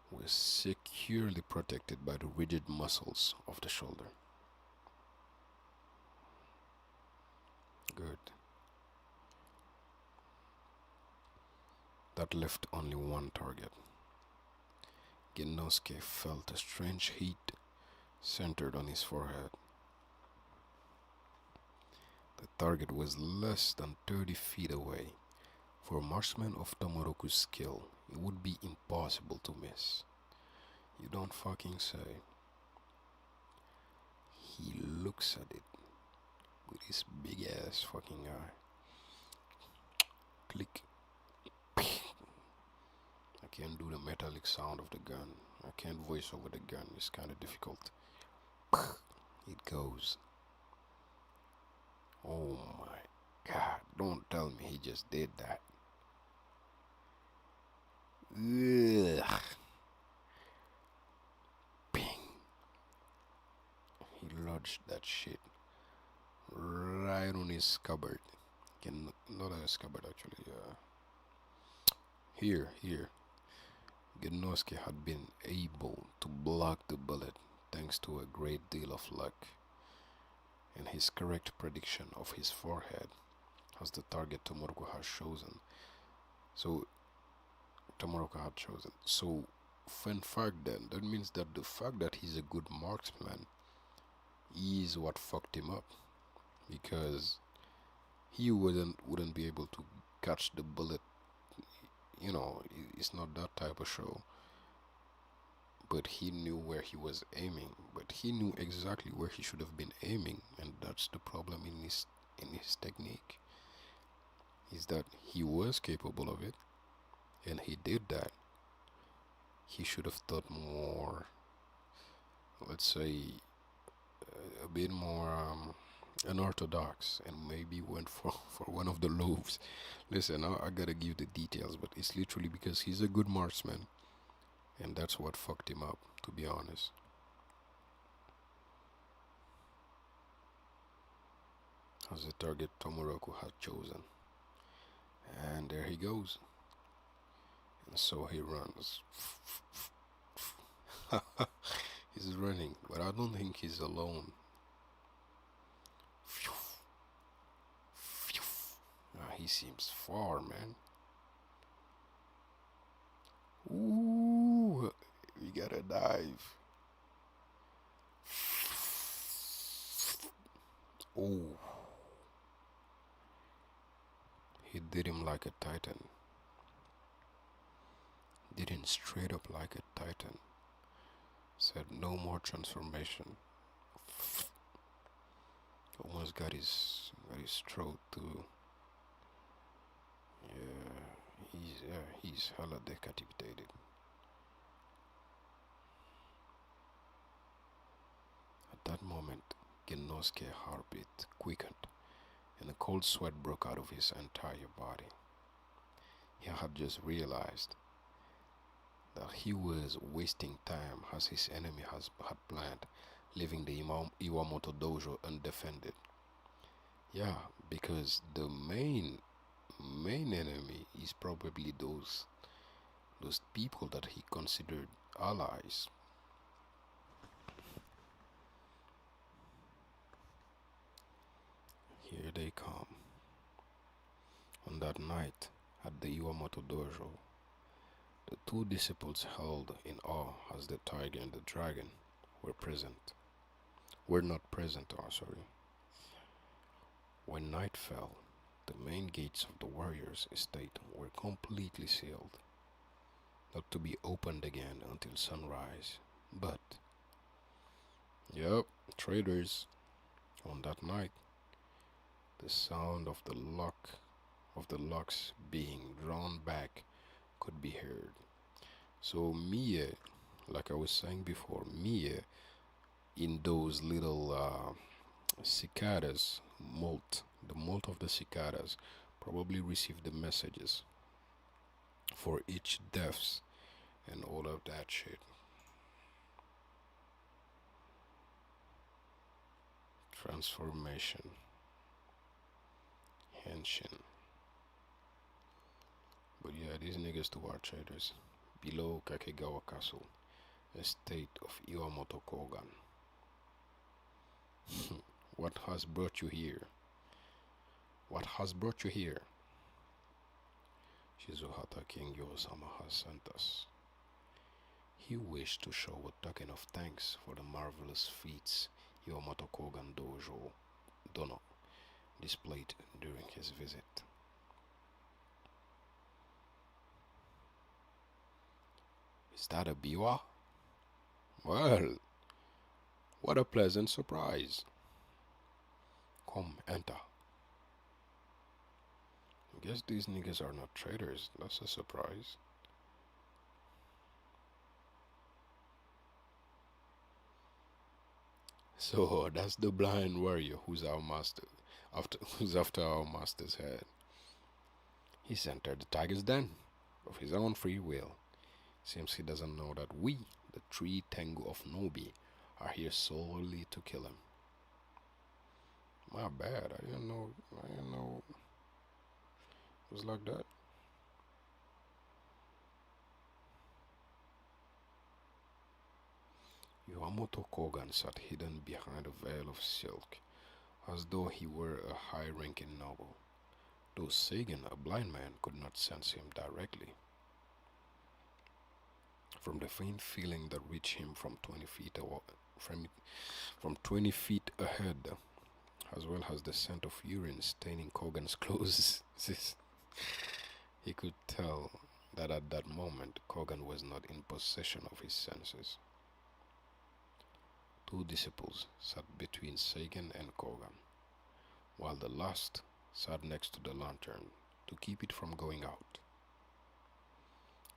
was securely protected by the rigid muscles of the shoulder. Good. That left only one target. Genosuke felt a strange heat centered on his forehead. The target was less than 30 feet away. For a marksman of Tomoroku's skill, it would be impossible to miss. You don't fucking say. He looks at it with his big ass fucking eye. Click. I can't do the metallic sound of the gun. I can't voice over the gun. It's kind of difficult. It goes. Oh my God, don't tell me he just did that. Ugh. Bing. He lodged that shit right on his scabbard. Not a scabbard actually. Here. Genoski had been able to block the bullet thanks to a great deal of luck and his correct prediction of his forehead as the target Tomoroko has chosen. So Tomoroko had chosen. So fun fact then, that means that the fact that he's a good marksman is what fucked him up, because he wouldn't be able to catch the bullet. You know, it's not that type of show. But he knew where he was aiming. But he knew exactly where he should have been aiming, and that's the problem in his technique. Is that he was capable of it, and he did that. He should have thought more. Let's say a bit more unorthodox, and maybe went for one of the loaves. Listen, I gotta give the details, but it's literally because he's a good marksman, and that's what fucked him up, to be honest. As the target Tomoroku had chosen. And there he goes. And so he runs. He's running, but I don't think he's alone. He seems far, man. Ooh, we gotta dive. Oh, he did him like a titan. Did him straight up like a titan. Said no more transformation. Almost got his throat too. He's hella decapitated. At that moment, Genosuke's heartbeat quickened, and a cold sweat broke out of his entire body. He had just realized that he was wasting time as his enemy had planned, leaving the Iwamoto dojo undefended. Yeah, because the main enemy is probably those people that he considered allies. Here they come. On that night at the Iwamoto dojo, the two disciples held in awe as the tiger and the dragon were not present, sorry. When night fell, the main gates of the warrior's estate were completely sealed, not to be opened again until sunrise. But, yep, traders, on that night, the sound of the locks being drawn back could be heard. So Mia, like I was saying before, Mia, in those little cicadas, the molt of the cicadas, probably received the messages for each deaths and all of that shit. Transformation. Henshin. But yeah, these niggas too are traders. Below Kakegawa Castle, estate of Iwamoto Kogan. What has brought you here? What has brought you here? Shizuhata Kingyo-sama has sent us. He wished to show a token of thanks for the marvelous feats Iwamoto Kogan Dojo Dono displayed during his visit. Is that a biwa? Well, what a pleasant surprise. Come, enter. I guess these niggas are not traders. That's a surprise. So that's the blind warrior who's our master, after who's after our master's head. He's entered the tiger's den of his own free will. Seems he doesn't know that we, the three Tengu of Nobi, are here solely to kill him. My bad. I didn't know. It was like that. Yamamoto Kogan sat hidden behind a veil of silk, as though he were a high-ranking noble. Though Sagan, a blind man, could not sense him directly. From the faint feeling that reached him from 20 feet from 20 feet ahead, as well as the scent of urine staining Kogan's clothes, he could tell that at that moment Kogan was not in possession of his senses. Two disciples sat between Sagan and Kogan, while the last sat next to the lantern to keep it from going out.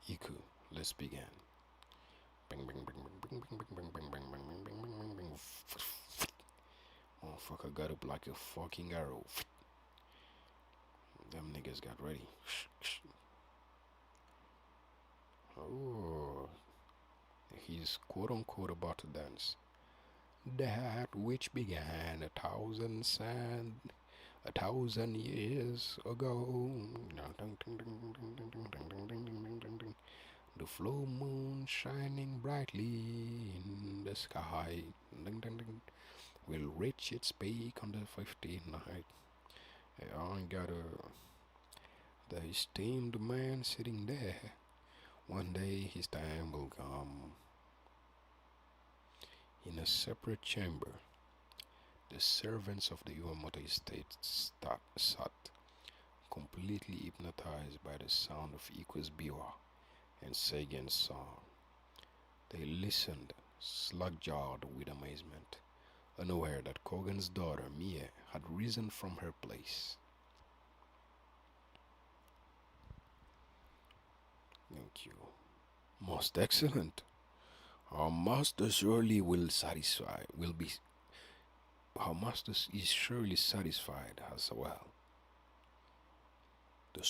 Iku, let's begin. Bing, bing, bing, bing, bing, bing, bing, bing, bing, bing, bing, bing, bing, bing, bing. Motherfucker got up like a fucking arrow. Them niggas got ready. Oh, he's quote unquote about to dance. That which began 1,000 years ago. The full moon shining brightly in the sky will reach its peak on the 15th night. I got the esteemed man sitting there. One day his time will come. In a separate chamber, the servants of the Yamamoto estate sat, completely hypnotized by the sound of Iku's biwa and Sagan's song. They listened, slug-jawed with amazement, unaware that Kogan's daughter, Mie, had risen from her place. Thank you. Most excellent. Our master surely will be. Our master is surely satisfied as well. The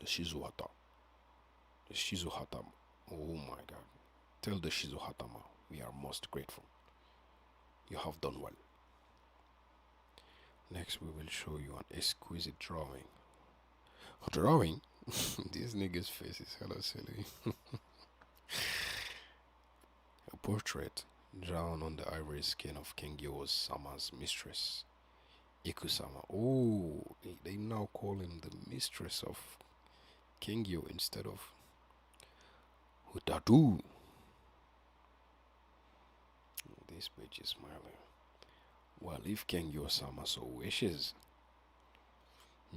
Shizuhata. The Shizuhata. Oh my god. Tell the Shizuhatama we are most grateful. You have done well. Next we will show you an exquisite drawing. Drawing? This nigga's face is hella silly. A portrait drawn on the ivory skin of Kengyo Sama's mistress, Ikusama. Oh, they now call him the mistress of Kengyo instead of Hutadu. This bitch is smiling. Well, if Kengyo-sama so wishes,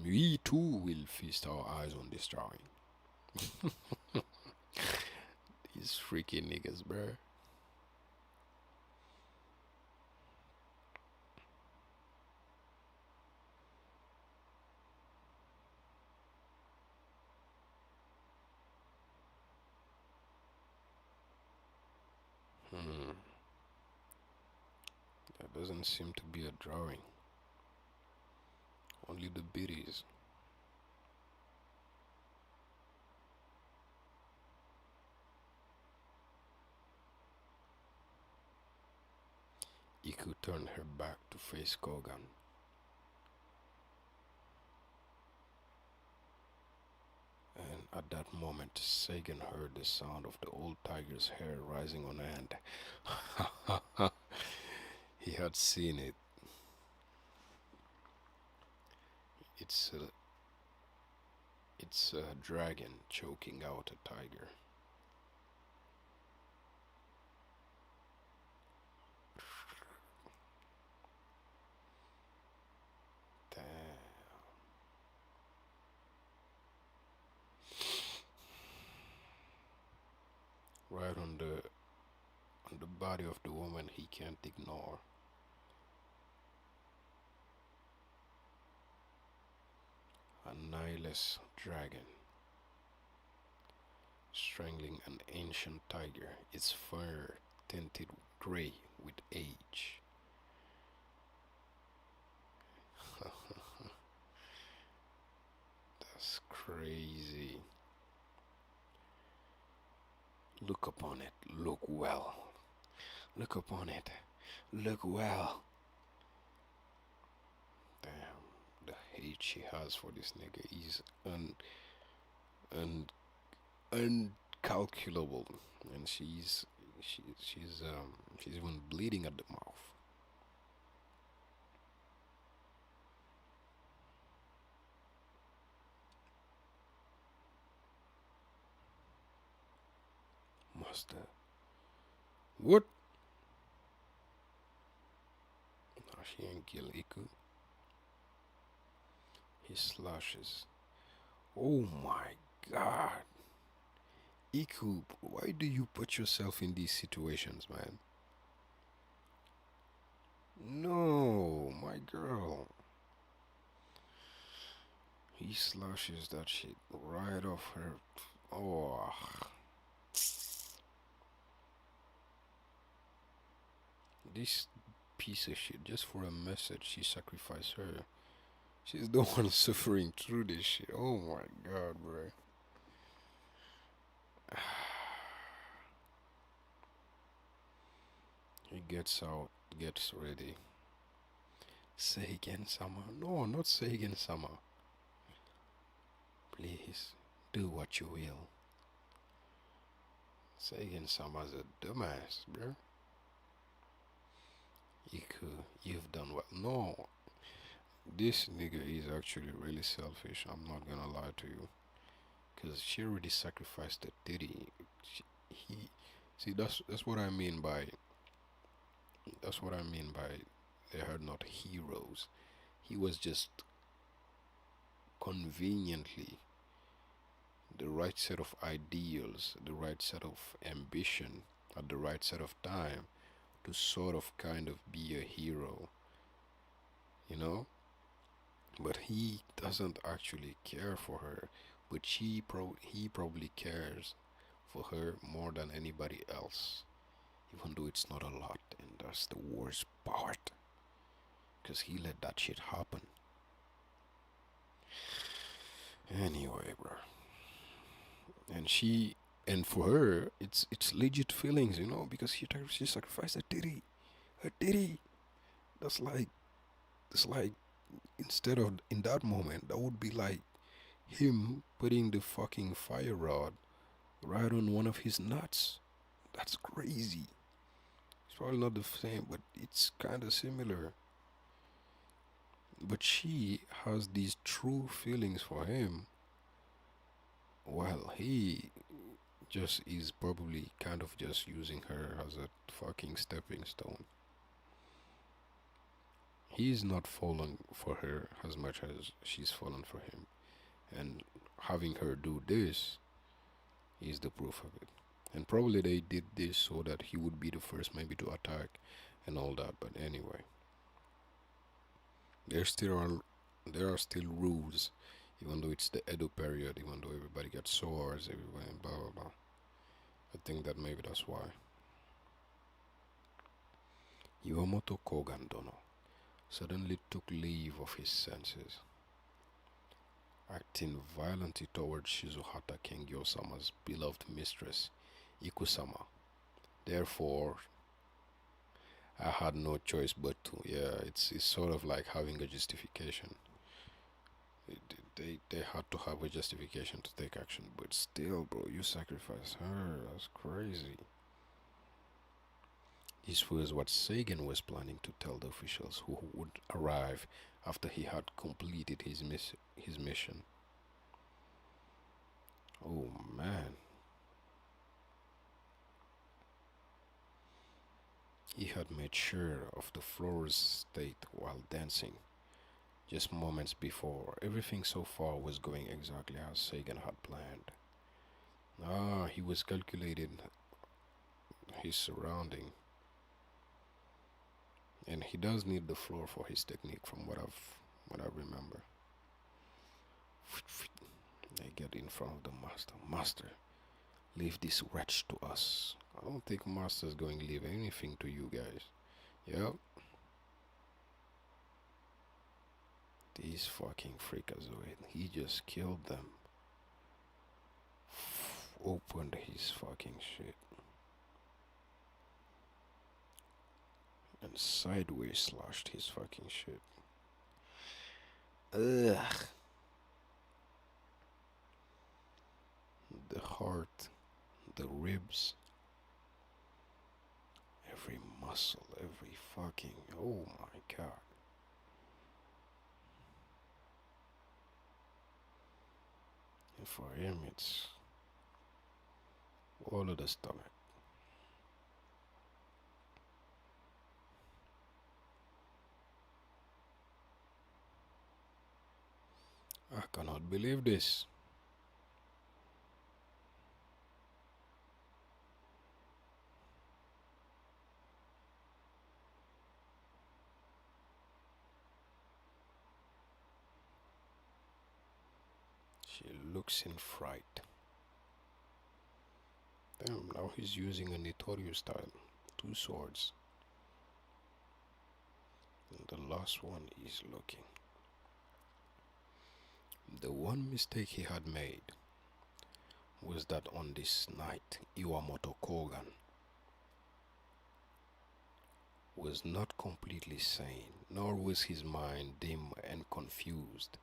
we too will feast our eyes on this drawing. These freaking niggas, bruh. That doesn't seem to be a drawing. Only the biddies. Iku turned her back to face Kogan. And at that moment, Sagan heard the sound of the old tiger's hair rising on end. He had seen it. It's a dragon choking out a tiger. Damn. Right on the body of the woman he can't ignore. A nihilist dragon strangling an ancient tiger, its fur tinted gray with age. That's crazy. Look upon it. Look well. Look upon it. Look well. Damn. The hate she has for this nigga is un uncalculable, and she's even bleeding at the mouth. Master, what? Now she ain't kill Iku. He slashes. Oh my God, Iku, why do you put yourself in these situations, man? No, my girl. He slashes that shit right off her. Oh, this piece of shit, just for a message, she sacrificed her. She's the one suffering through this shit. Oh my God, bro. He gets out, gets ready. Say again, Sama. No, not say again, Sama. Please, do what you will. Say again, Sama's a dumbass, bro. Iku, you've done what? No, this nigga is actually really selfish. I'm not gonna lie to you. Because she already sacrificed the titty. He, see, that's what I mean by, they are not heroes. He was just conveniently the right set of ideals, the right set of ambition at the right set of time to sort of kind of be a hero, you know? But he doesn't actually care for her, but he probably cares for her more than anybody else, even though it's not a lot, and that's the worst part, because he let that shit happen. Anyway, bro. And for her, it's legit feelings, you know, because she sacrificed her titty. That's like, it's like, instead of in that moment, that would be like him putting the fucking fire rod right on one of his nuts. That's crazy. It's probably not the same, but it's kind of similar. But she has these true feelings for him, while he just is probably kind of just using her as a fucking stepping stone. He's not fallen for her as much as she's fallen for him. And having her do this is the proof of it. And probably they did this so that he would be the first maybe to attack and all that. But anyway, there still are there are still rules, even though it's the Edo period, even though everybody gets swords, everybody blah blah blah. I think that maybe that's why. Iwamoto Kogan Dono suddenly took leave of his senses, acting violently towards Shizuhata Kengyo-sama's beloved mistress, Ikusama. Therefore, I had no choice but to. Yeah, it's sort of like having a justification. They had to have a justification to take action, but still, bro, you sacrifice her. That's crazy. This was what Sagan was planning to tell the officials who would arrive after he had completed his mission. Oh man. He had made sure of the floor's state while dancing. Just moments before, everything so far was going exactly as Sagan had planned. He was calculating his surrounding. And he does need the floor for his technique from what I remember. They get in front of the master. Master, leave this wretch to us. I don't think master's going to leave anything to you guys. Yep. These fucking freakazoid. He just killed them. Opened his fucking shit. And sideways slashed his fucking shit. Ugh. The heart, the ribs, every muscle, every fucking, oh my god. And for him, it's all of the stomach. I cannot believe this. She looks in fright. Damn, now he's using a Notorious style. 2 swords. And the last one is looking. The one mistake he had made was that on this night, Iwamoto Kogan was not completely sane, nor was his mind dim and confused.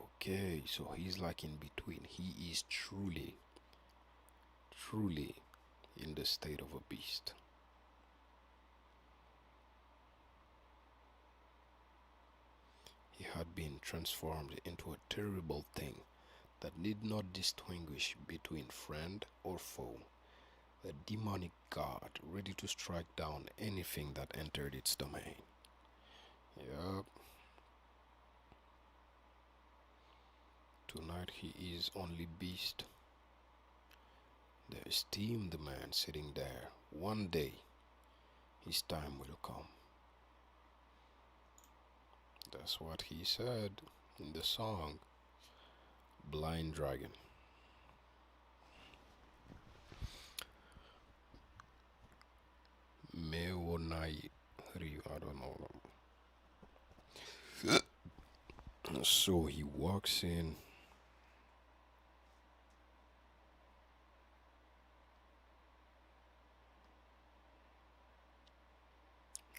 Okay, so he's like in between. He is truly in the state of a beast. He had been transformed into a terrible thing that did not distinguish between friend or foe. A demonic god ready to strike down anything that entered its domain. Yup. Tonight he is only beast. They esteem the man sitting there. One day his time will come. That's what he said in the song Blind Dragon. Meonai Ryu, I don't know. So he walks in.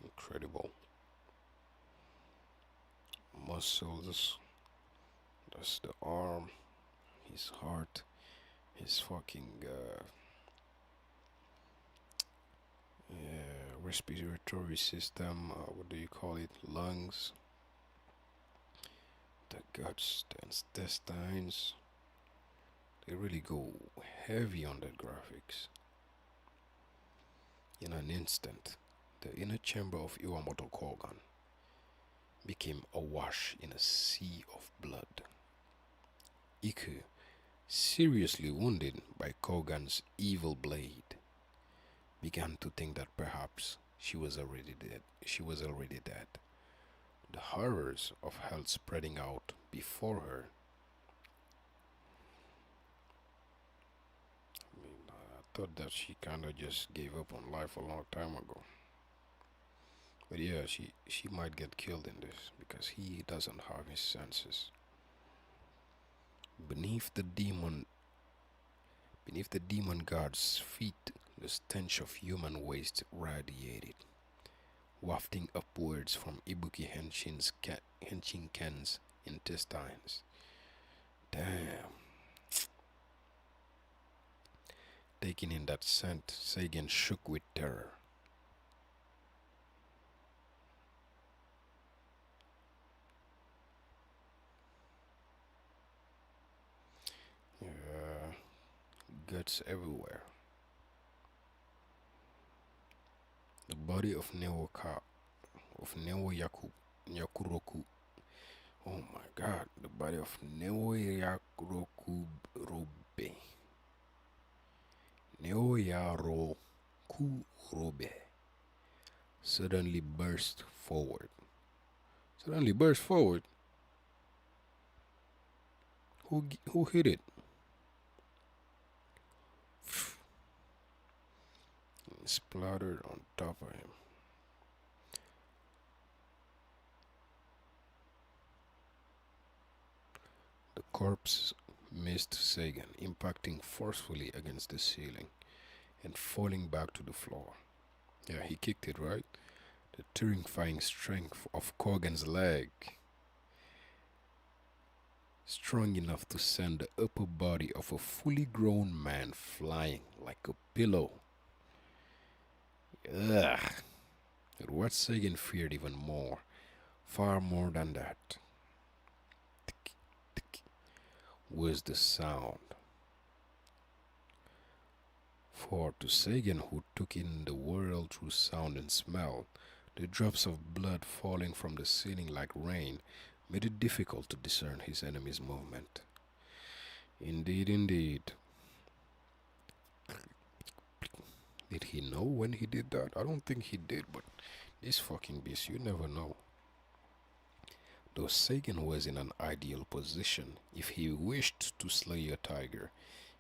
Incredible. Muscles. That's the arm. His heart. His fucking respiratory system. What do you call it? Lungs. The guts, the intestines. They really go heavy on the graphics. In an instant, the inner chamber of Iwamoto Kogan became awash in a sea of blood. Iku, seriously wounded by Kogan's evil blade, began to think that perhaps she was already dead. The horrors of hell spreading out before her. I mean, I thought that she kind of just gave up on life a long time ago. But yeah, she might get killed in this because he doesn't have his senses. Beneath the demon god's feet, the stench of human waste radiated, wafting upwards from Ibuki Henshin Ken's intestines. Damn. Taking in that scent, Seigen shook with terror. Guts everywhere. The body of Neo Yakuroku. Oh my god, the body of Neo Yakuroku Robe. Neo Yaroku Robe suddenly burst forward. Who hit it? Splattered on top of him. corpse missed Sagan, impacting forcefully against the ceiling and falling back to the floor. Yeah, he kicked it, right? The terrifying strength of Corgan's leg, strong enough to send the upper body of a fully grown man flying like a pillow. Ugh. But what Sagan feared even more, far more than that, was the sound. For to Sagan, who took in the world through sound and smell, the drops of blood falling from the ceiling like rain made it difficult to discern his enemy's movement. Indeed, indeed. Did he know when he did that? I don't think he did, but this fucking beast, you never know. Though Sagan was in an ideal position, if he wished to slay a tiger,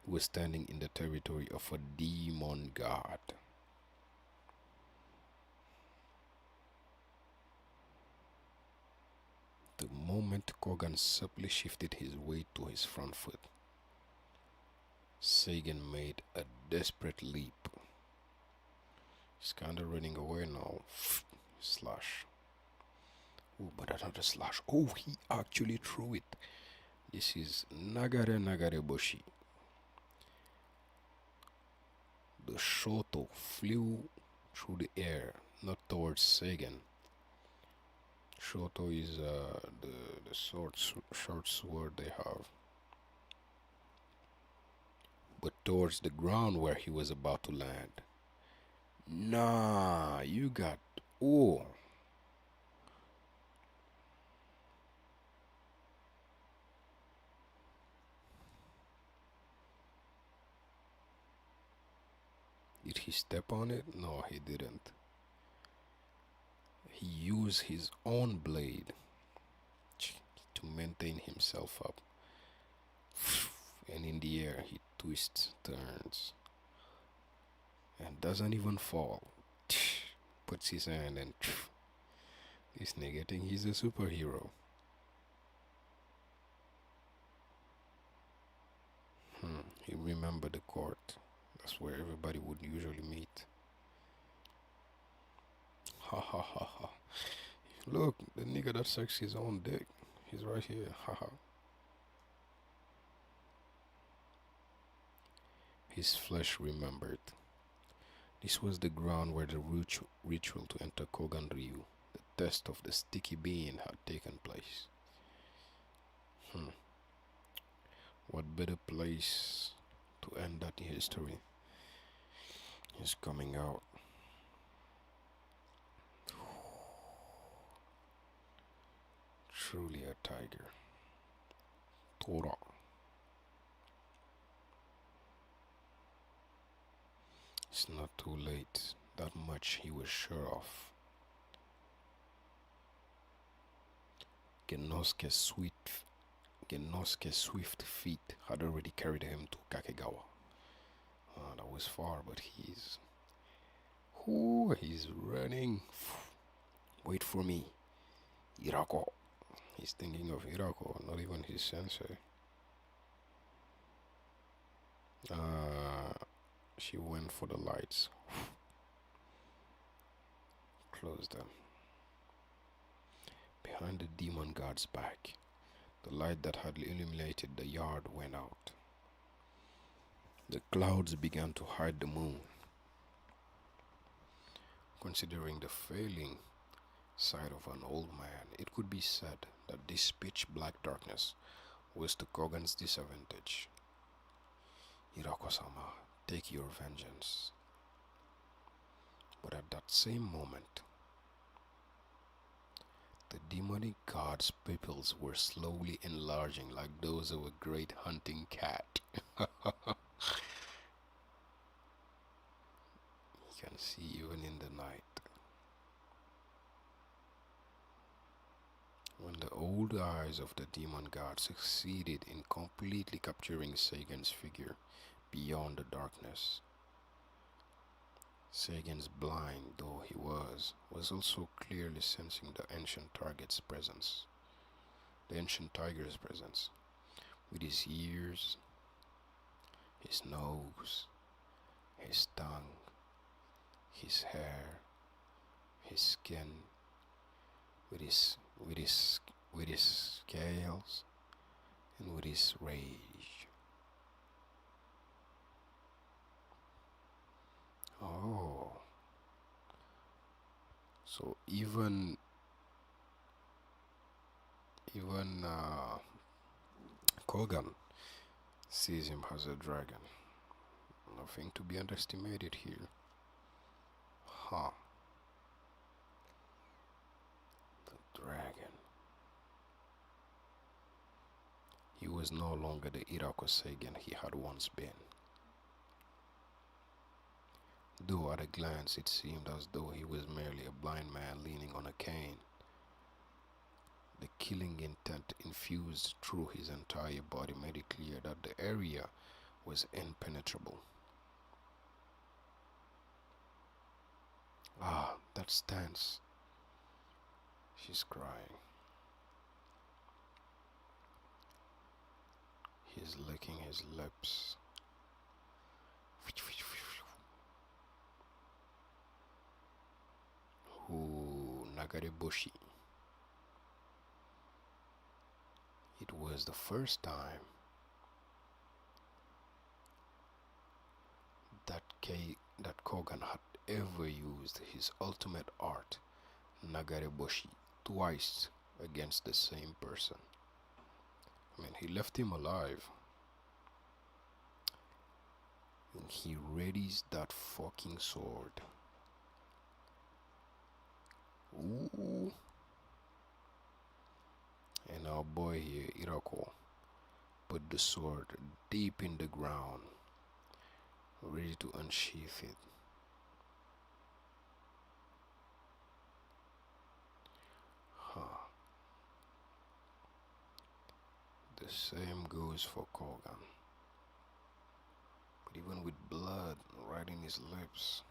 he was standing in the territory of a demon god. The moment Kogan supplely shifted his weight to his front foot, Sagan made a desperate leap. He's kinda running away now. Slash. Oh, but another slash. Oh, he actually threw it. This is Nagare Nagare Boshi. The Shoto flew through the air, not towards Sagan. Shoto is the short sword they have, but towards the ground where he was about to land. Nah, you got. Oh. Did he step on it? No, he didn't. He used his own blade to maintain himself up. And in the air, he twists, turns, and doesn't even fall. Puts his hand and this nigga think he's a superhero. He remembered the court. That's where everybody would usually meet. Ha ha ha ha. Look, the nigga that sucks his own dick. He's right here. Ha ha. His flesh remembered. This was the ground where the ritual to enter Kogan Ryu, the test of the sticky bean, had taken place. What better place to end that history is coming out. Truly a tiger. Tora. It's not too late. That much he was sure of. Genosuke's swift feet had already carried him to Kakegawa. That was far, but he's running. Wait for me, Hirako. He's thinking of Hirako, not even his sensei. She went for the lights. Closed them. Behind the demon god's back, the light that had illuminated the yard went out. The clouds began to hide the moon. Considering the failing sight of an old man, it could be said that this pitch black darkness was to Kogan's disadvantage. Hirako-sama, take your vengeance. But at that same moment, the demonic god's pupils were slowly enlarging like those of a great hunting cat. You can see even in the night. When the old eyes of the demon god succeeded in completely capturing Sagan's figure beyond the darkness, Sagan's blind though he was also clearly sensing the ancient target's presence, the ancient tiger's presence. with his ears, his nose, his tongue, his hair, his skin, with his scales, and with his rage. Oh, so even Kogan sees him as a dragon. Nothing to be underestimated here. Huh, the dragon. He was no longer the Irakosegan he had once been. Though at a glance it seemed as though he was merely a blind man leaning on a cane, the killing intent infused through his entire body made it clear that the area was impenetrable. Ah, that stance. She's crying. He's licking his lips. Ooh, Nagariboshi. It was the first time that Kogan had ever used his ultimate art, Nagariboshi, twice against the same person. I mean, he left him alive. And he readies that fucking sword. Ooh. And our boy here, Irako, put the sword deep in the ground, ready to unsheath it. Huh. The same goes for Kogan. But even with blood right in his lips.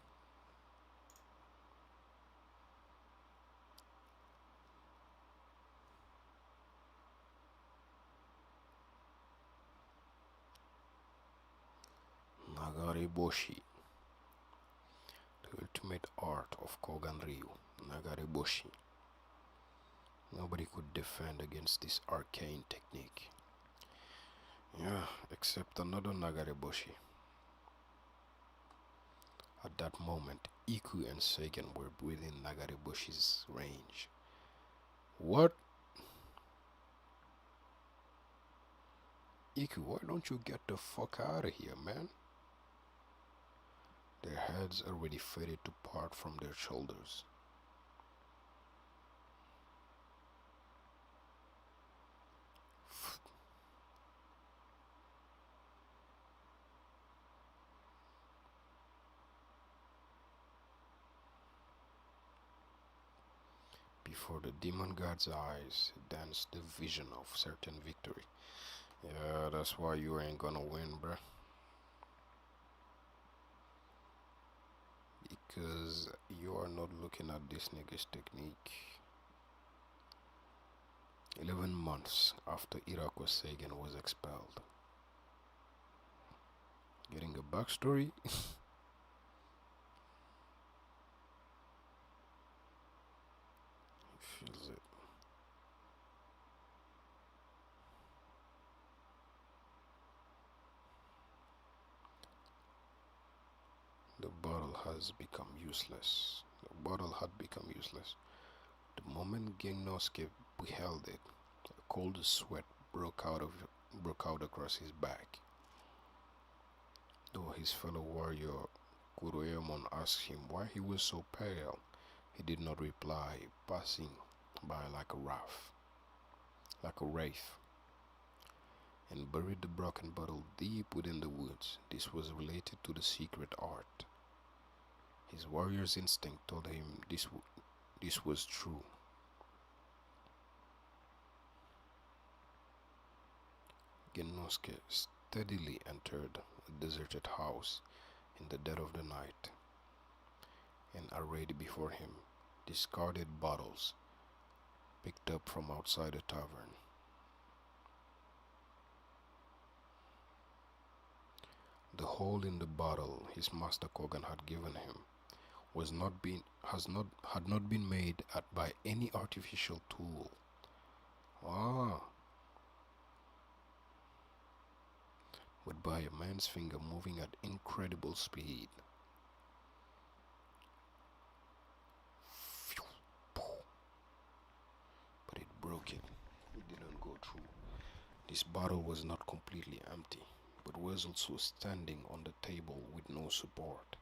Nagariboshi. The ultimate art of Kogan Ryu, Nagariboshi. Nobody could defend against this arcane technique. Yeah, except another Nagariboshi. At that moment, Iku and Seigen were within Nagariboshi's range. What? Iku, why don't you get the fuck out of here, man? Their heads already faded to part from their shoulders. Before the demon god's eyes danced the vision of certain victory. Yeah, that's why you ain't gonna win, bruh. Because you are not looking at this nigga's technique. 11 months after Irako Seigen was expelled. Getting a backstory? Feels it. The bottle has become useless. The bottle had become useless. The moment Gennosuke beheld it, a cold sweat broke out across his back. Though his fellow warrior Kuroemon asked him why he was so pale, he did not reply, passing by like a wraith, and buried the broken bottle deep within the woods. This was related to the secret art. His warrior's instinct told him this was true. Gennosuke steadily entered a deserted house in the dead of the night, and arrayed before him discarded bottles picked up from outside a tavern. hole in the bottle his master Kogan had given him had not been made by any artificial tool. Ah, but by a man's finger moving at incredible speed. But it broke it. It didn't go through. This bottle was not completely empty, but was also standing on the table with no support,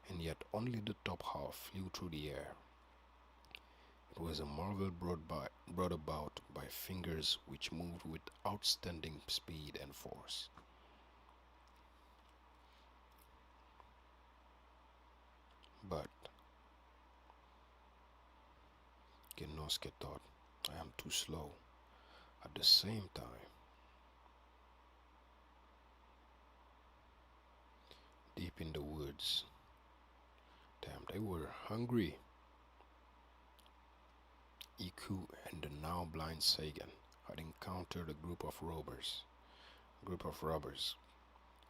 and yet only the top half flew through the air. It was a marvel brought about by fingers which moved with outstanding speed and force. But Genosuke thought, I am too slow. At the same time, deep in the woods, damn, they were hungry. Iku and the now blind Sagan had encountered a group of robbers.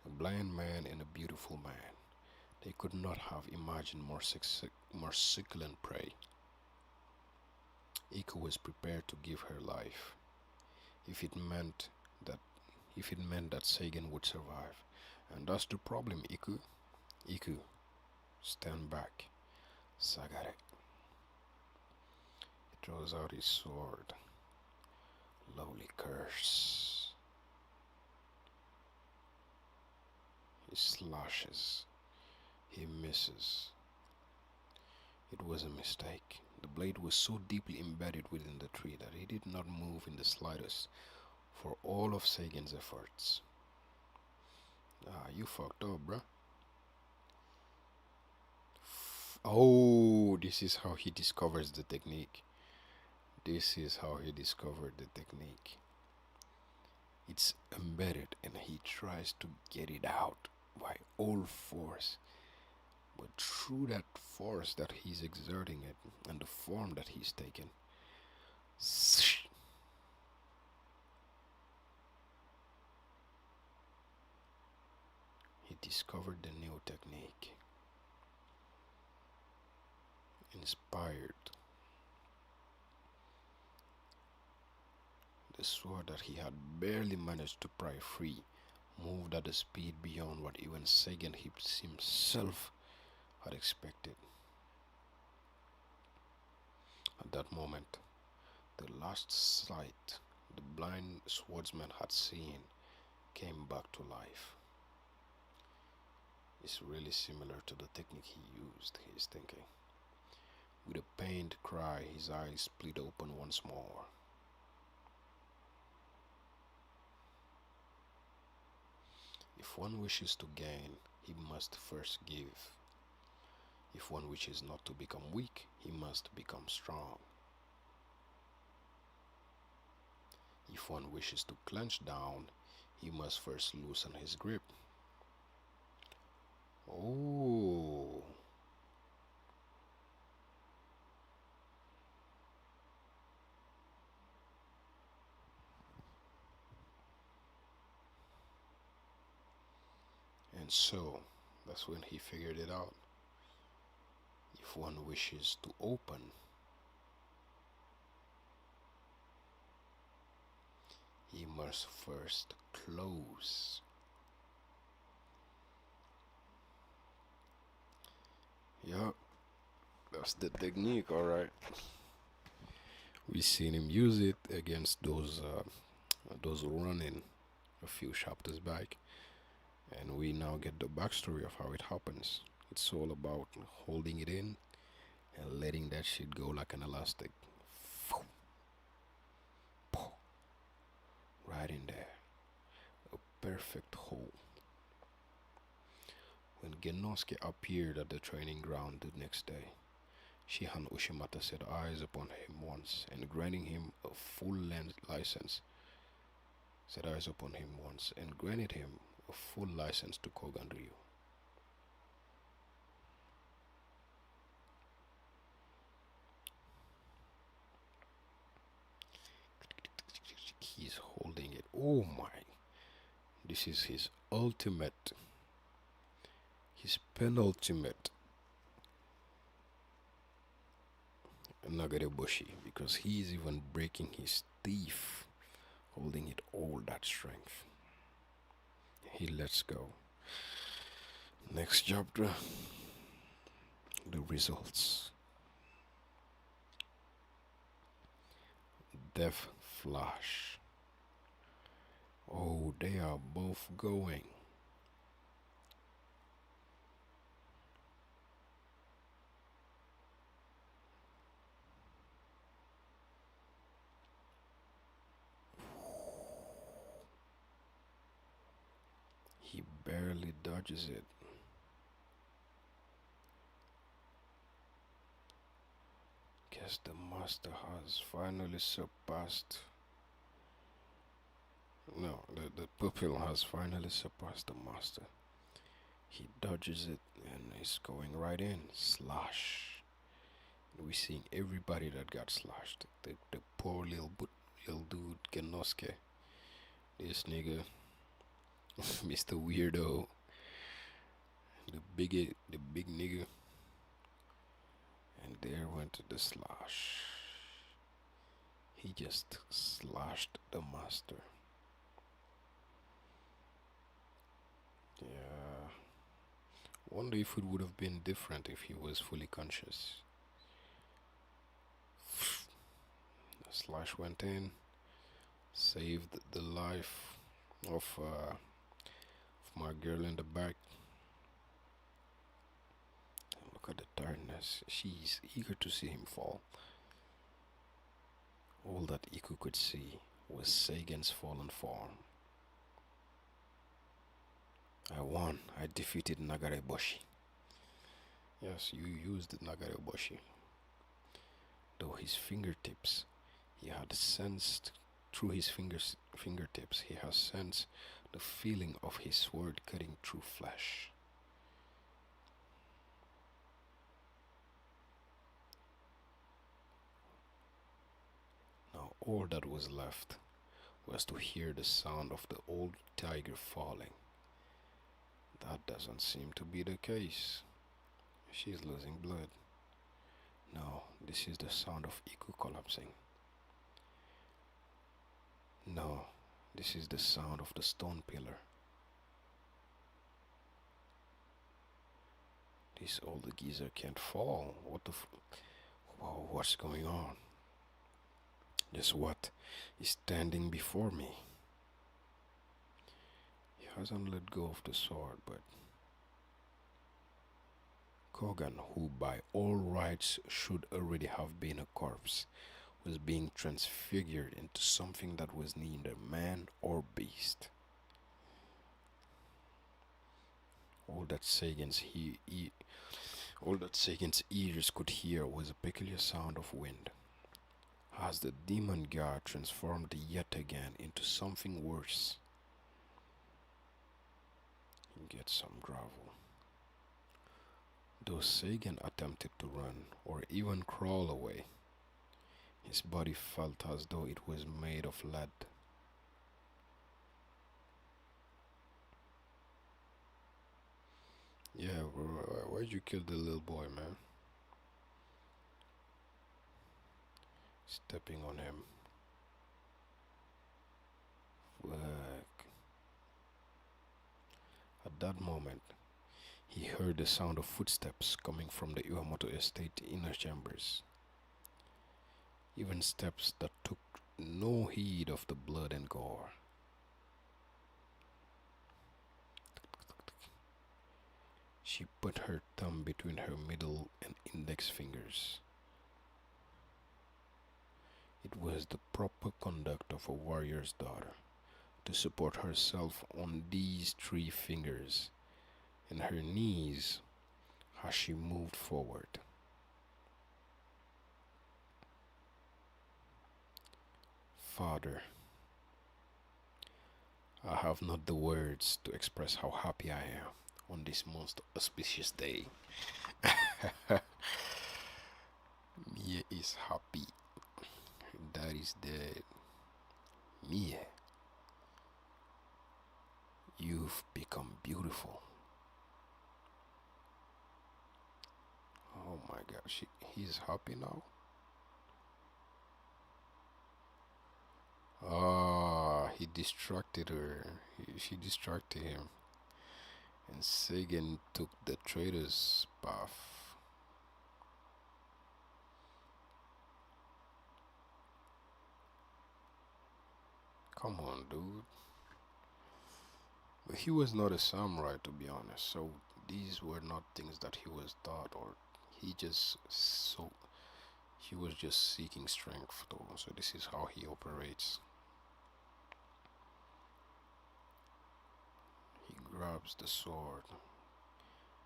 A blind man and a beautiful man. They could not have imagined more succulent prey. Iku was prepared to give her life if it meant that Sagan would survive. And that's the problem, Iku. Iku, stand back. Sagare. He throws out his sword. Lovely curse. He slashes. He misses. It was a mistake. The blade was so deeply embedded within the tree that he did not move in the slightest for all of Sagan's efforts. Ah, you fucked up, bruh. Oh, this is how he discovers the technique. This is how he discovered the technique. It's embedded and he tries to get it out by all force. But through that force that he's exerting it and the form that he's taken, he discovered the new technique. Inspired. The sword that he had barely managed to pry free moved at a speed beyond what even Sagan himself had expected. At that moment, the last sight the blind swordsman had seen came back to life. It's really similar to the technique he used, he's thinking. With a pained cry, his eyes split open once more. If one wishes to gain, he must first give. If one wishes not to become weak, he must become strong. If one wishes to clench down, he must first loosen his grip. Oh. And so, that's when he figured it out. If one wishes to open, he must first close. Yeah, that's the technique, alright. We seen him use it against those running a few chapters back. And we now get the backstory of how it happens. It's all about holding it in and letting that shit go like an elastic. Right in there. A perfect hole. When Genosuke appeared at the training ground the next day, Shihan Ushimata set eyes upon him once and granting him a full-length license. Set eyes upon him once and granted him a full license to Kogan Ryu. He's holding it. Oh my. This is his ultimate his penultimate Nagarebushi, because he's even breaking his teeth, holding it all that strength. He lets go. Next chapter, the results. Death Flash. Oh, they are both going. He barely dodges it. Guess the master has finally surpassed. No, the pupil has finally surpassed the master. He dodges it and is going right in. Slash. We're seeing everybody that got slashed. The poor little dude Genosuke. This nigga, Mr. Weirdo. The big nigga. And there went the slash. He just slashed the master. Yeah. Wonder if it would have been different if he was fully conscious. The slash went in, saved the life of my girl in the back. Look at the tiredness. She's eager to see him fall. All that Iku could see was Seigen's fallen form. I won. I defeated Nagareboshi. Yes, you used Nagareboshi. Though his fingertips, he had sensed through his fingertips, he has sensed the feeling of his sword cutting through flesh. Now all that was left was to hear the sound of the old tiger falling. That doesn't seem to be the case. She's losing blood. No, this is the sound of Iku collapsing. No, this is the sound of the stone pillar. This old geezer can't fall. What the Whoa, what's going on? Just what is standing before me? He hasn't let go of the sword, but Kogan, who by all rights should already have been a corpse, was being transfigured into something that was neither man or beast. All that Seigen's ears could hear was a peculiar sound of wind, as the demon god transformed yet again into something worse. He gets some gravel. Though Seigen attempted to run or even crawl away, his body felt as though it was made of lead. Yeah, why'd you kill the little boy, man? Stepping on him. Fuck. At that moment, he heard the sound of footsteps coming from the Iwamoto estate inner chambers. Even steps that took no heed of the blood and gore. She put her thumb between her middle and index fingers. It was the proper conduct of a warrior's daughter to support herself on these 3 fingers and her knees as she moved forward. Father, I have not the words to express how happy I am on this most auspicious day. Mia is happy. Dad is dead. Mia, you've become beautiful. god, he's happy now. Ah, he distracted her. She distracted him. And Sagan took the traitor's path. Come on, dude. But he was not a samurai, to be honest. So these were not things that he was taught, or he just so he was just seeking strength, though. So this is how he operates. He grabs the sword.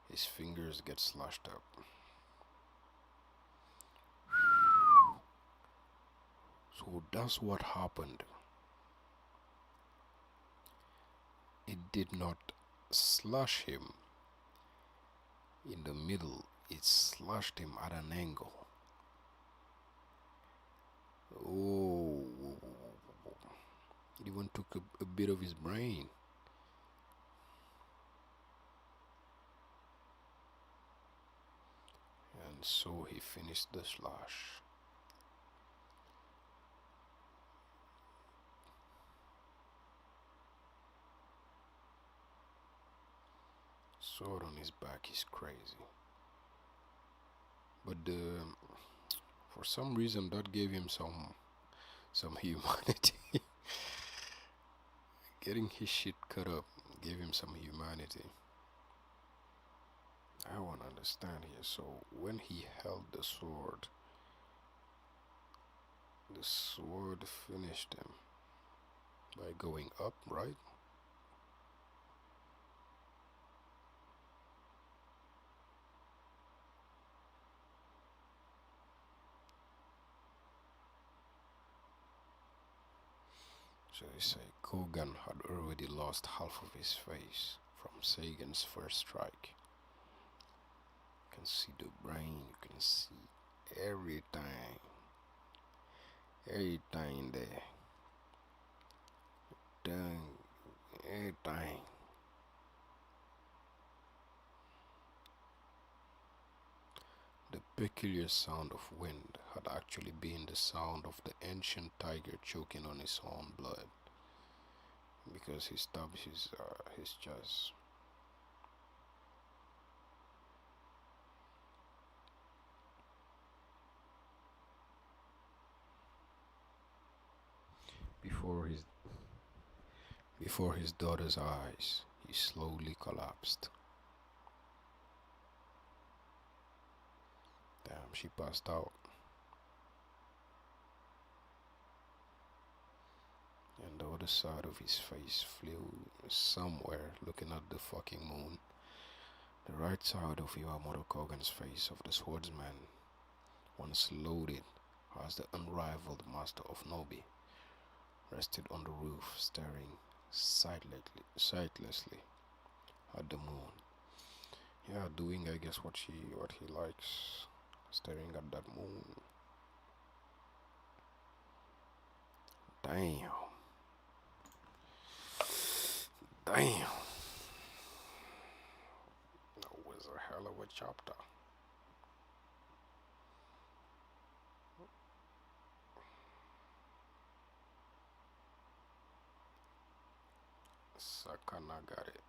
His fingers get slashed up. So that's what happened. It did not slash him in the middle, it slashed him at an angle. Oh, it even took a bit of his brain. And so he finished the slash. Sword on his back is crazy. But for some reason that gave him some humanity. Getting his shit cut up gave him some humanity. I want to understand here. So when he held the sword finished him by going up, right? So they say Kogan had already lost half of his face from Sagan's first strike. You can see the brain, you can see everything there. Dang, everything. The peculiar sound of wind had actually been the sound of the ancient tiger choking on his own blood, because he stabbed his chest. Before his daughter's eyes, he slowly collapsed. Damn, she passed out. And the other side of his face flew somewhere, looking at the fucking moon. The right side of Iwamoto Kogan's face, of the swordsman, once loaded as the unrivaled master of Nobi, rested on the roof, staring sightlessly at the moon. Yeah, doing, I guess, what he likes, staring at that moon. Damn. That was a hell of a chapter. Sakanagare.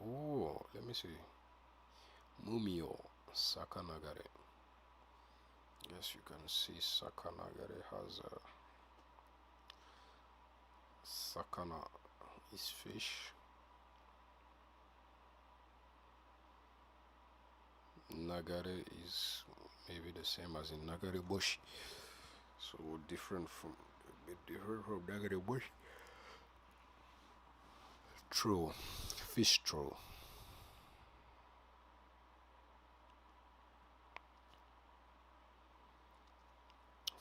Oh, let me see. Mumio Sakanagare. Yes, you can see Sakanagare has a Sakana is fish. Nagare is maybe the same as in Nagare Boshi. So a bit different from Nagare Boshi. True. Fish troll.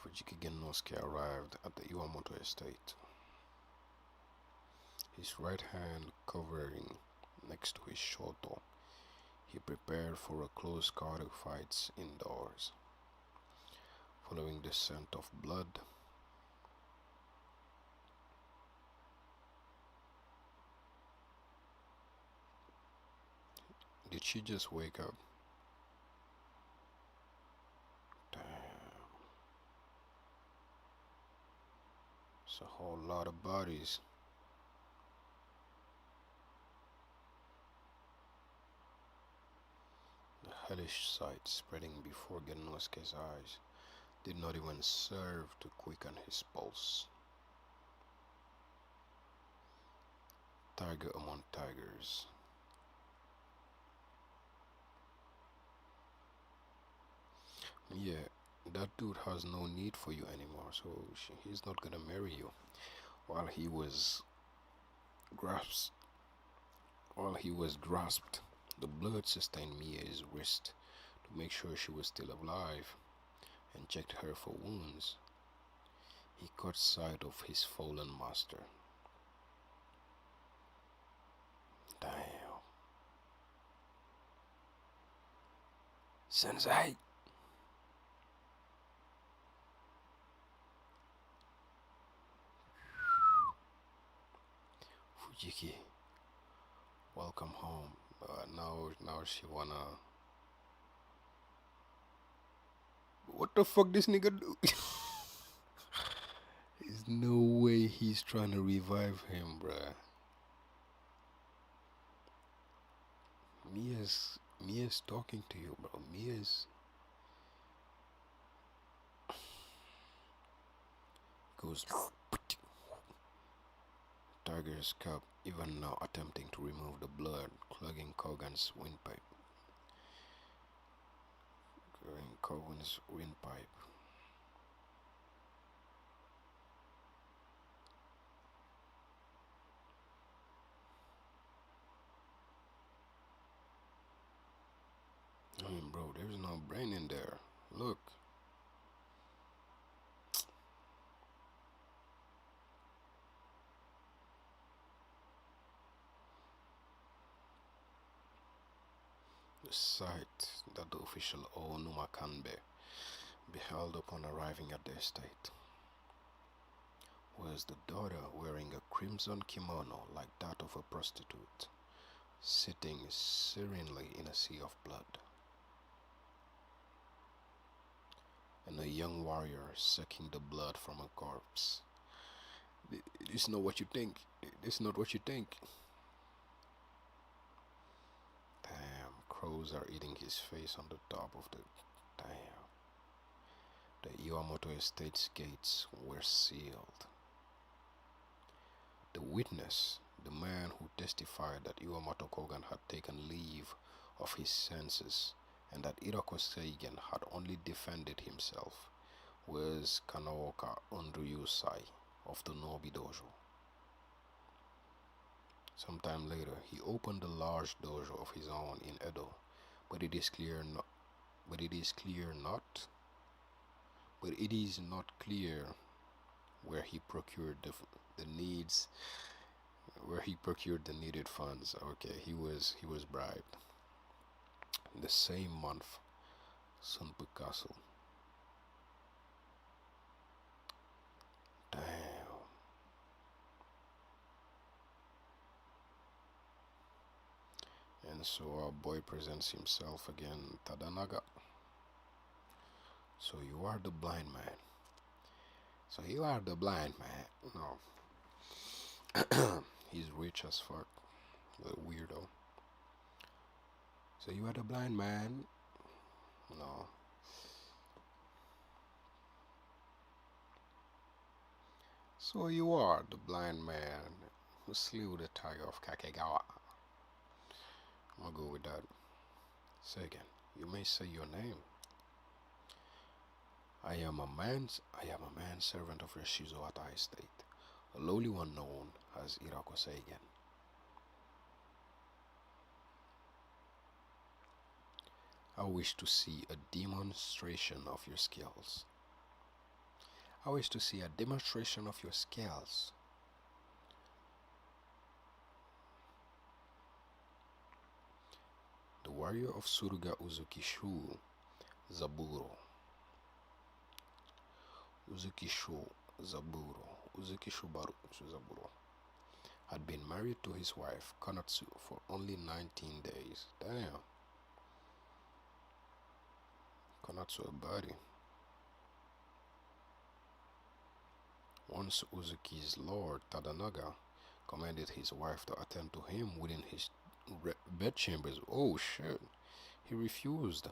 Fujiki Gennosuke arrived at the Iwamoto estate, his right hand covering next to his shoto. He prepared for a close cardio fights indoors. Following the scent of blood, Did she just wake up? Damn. It's a whole lot of bodies. The hellish sight spreading before Genosuke's eyes did not even serve to quicken his pulse. Tiger among tigers. Yeah, that dude has no need for you anymore, so he's not gonna marry you. While he was grasped, the blood sustained Mia's wrist to make sure she was still alive, and checked her for wounds. He caught sight of his fallen master. Damn. Sensei! Fujiki, welcome home. Now she wanna. What the fuck this nigga do? There's no way he's trying to revive him, bruh. Mia's talking to you, bro. Mia's goes Tiger's cup, even now attempting to remove the blood, clogging Kogan's windpipe. I mean, bro, there's no brain in there. Look. The sight that the official Onuma Kanbe beheld upon arriving at the estate was the daughter wearing a crimson kimono like that of a prostitute, sitting serenely in a sea of blood, and a young warrior sucking the blood from a corpse. It's not what you think. It's not what you think. Damn, crows are eating his face on the top of the... Damn. The Iwamoto estate's gates were sealed. The witness, the man who testified that Iwamoto Kogan had taken leave of his senses and that Irako Seigen had only defended himself, was Kanaoka Onryusai of the Nobi Dojo. Sometime later, he opened a large dojo of his own in Edo, but it is not clear where he procured the needed funds. Okay, he was bribed. In the same month, Sunpu Castle. Damn. And so our boy presents himself again, Tadanaga. So you are the blind man. No. He's rich as fuck. The weirdo. So you are the blind man? No. So you are the blind man who slew the tiger of Kakegawa. I'm gonna go with that. Second, you may say your name. I am a man servant of your Shizowata estate, a lowly one known as Irako Seigen. I wish to see a demonstration of your skills. The warrior of Suruga Uzukishu, Zaburo, had been married to his wife, Konatsu, for only 19 days. Damn. Konatsu a body. Once Uzuki's lord, Tadanaga, commanded his wife to attend to him within his bedchambers. Oh shit. He refused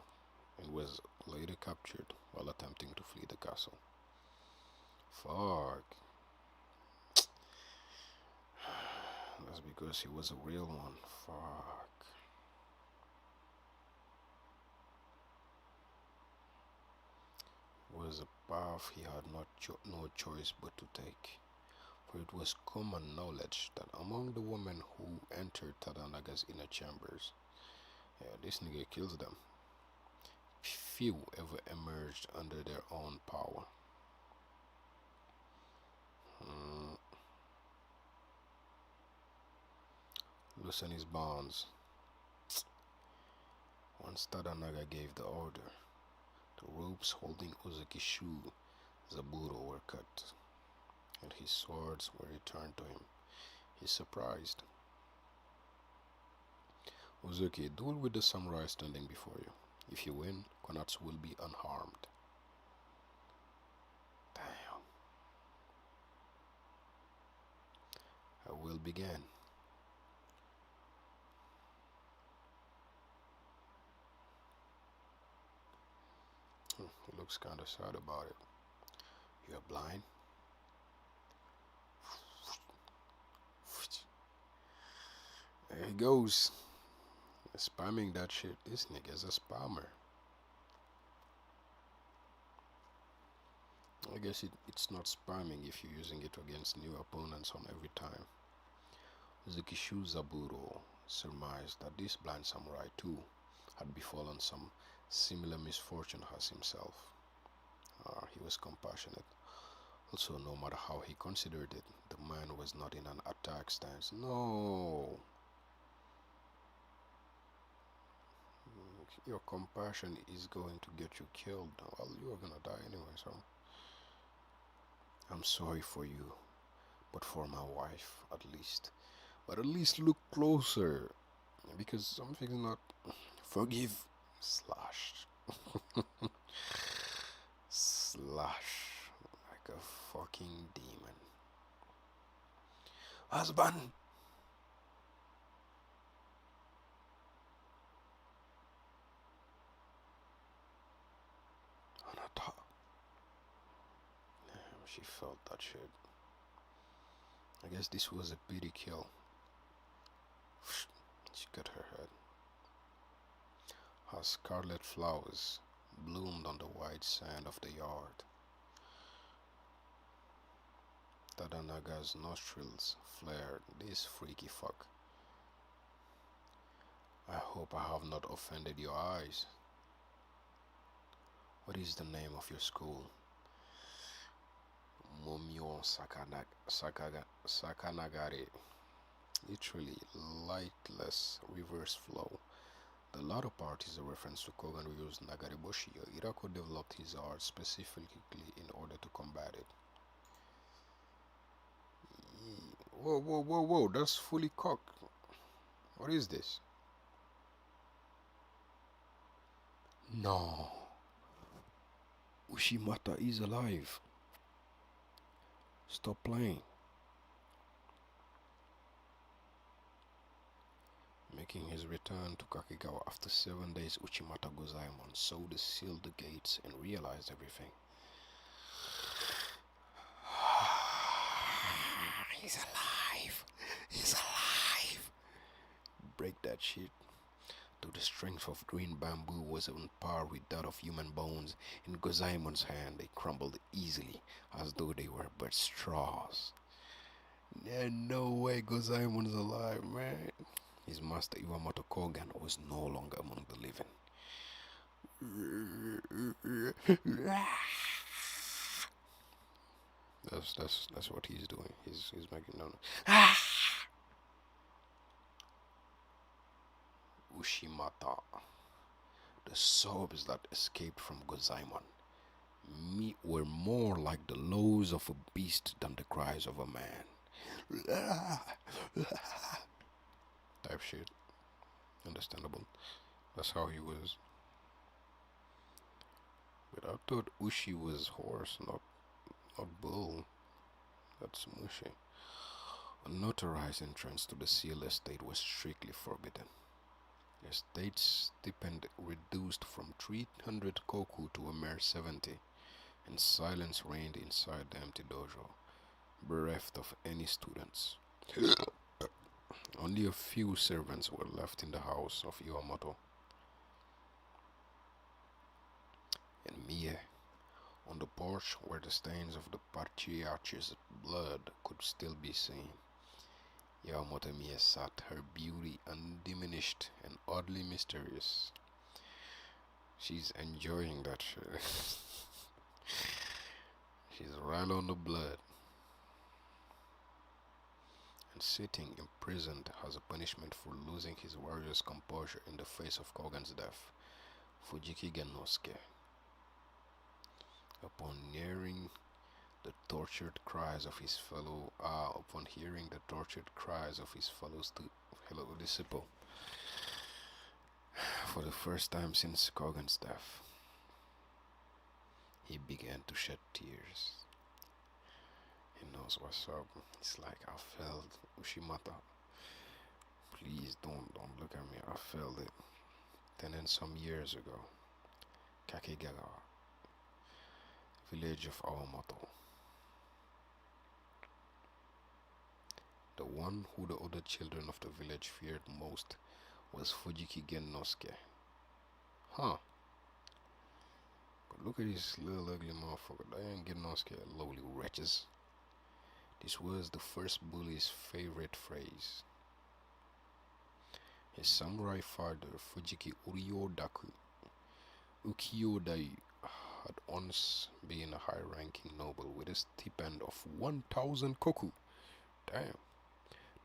and was later captured while attempting to flee the castle. Fuck. That's because he was a real one. Fuck. It was a path he had no choice but to take. For it was common knowledge that among the women who entered Tadanaga's inner chambers, yeah, this nigga kills them. Few ever emerged under their own power. Loosen his bonds. Once Tadanaga gave the order, the ropes holding Uzuki's shoe, Zaburo, were cut, and his swords were returned to him. He's surprised. Uzuki, duel with the samurai standing before you. If you win, Konatsu will be unharmed. Damn. I will begin. He looks kind of sad about it. You're blind? There he goes. Spamming that shit. This nigga's a spammer. I guess it's not spamming if you're using it against new opponents on every time. Zukishu Zaburo surmised that this blind samurai too had befallen some similar misfortune as himself. He was compassionate. Also, no matter how he considered it, the man was not in an attack stance. No! Your compassion is going to get you killed. Well, you're gonna die anyway, so... I'm sorry for you, but for my wife, at least. But at least look closer, because something's not... Forgive. Slash. Slash. Like a fucking demon. Husband! Anata. Damn, she felt that shit. I guess this was a pity kill. She cut her head. Her scarlet flowers bloomed on the white sand of the yard. Tadanaga's nostrils flared. This freaky fuck. I hope I have not offended your eyes. What is the name of your school? Momyo Sakanagare. Literally, lightless reverse flow. The latter part is a reference to Kogan Ryu's Nagareboshi. Irako developed his art specifically in order to combat it. Whoa, whoa, whoa, whoa, that's fully cocked. What is this? No. Ushimata is alive. Stop playing. Making his return to Kakigawa after 7 days, Uchimata Gozaemon saw the sealed the gates and realized everything. He's alive. He's alive. Break that shit. Though the strength of green bamboo was on par with that of human bones, in Gozaemon's hand they crumbled easily, as though they were but straws. There's no way Gozaemon's alive, man. His master Iwamoto Kogan was no longer among the living. That's what he's doing. He's making no. Ushimata. The sobs that escaped from Gozaemon were more like the lows of a beast than the cries of a man. Type shit. Understandable. That's how he was. But I thought Ushi was horse, not bull. That's mushy. Unauthorized entrance to the seal estate was strictly forbidden. The estate's stipend reduced from 300 koku to a mere 70, and silence reigned inside the empty dojo, bereft of any students. Only a few servants were left in the house of Iwamoto, and Mie, on the porch where the stains of the patriarch's blood could still be seen. Yamamoto Mie sat, her beauty undiminished and oddly mysterious. She's enjoying that shit. She's right on the blood. And sitting imprisoned as a punishment for losing his warrior's composure in the face of Kogan's death, Fujiki Gennosuke. Upon hearing the tortured cries of his upon hearing the tortured cries of his fellow disciple, for the first time since Kogan's death, he began to shed tears. He knows what's up. It's like, I felt Ushimata. Please don't look at me. I felt it. Then some years ago, Kakegagawa, village of Awamoto. The one who the other children of the village feared most was Fujiki Gennosuke. Huh. But look at this little ugly motherfucker. That ain't Gennosuke, lowly wretches. This was the first bully's favorite phrase. His samurai father, Fujiki Ukiyodayu, had once been a high-ranking noble with a stipend of 1,000 koku. Damn.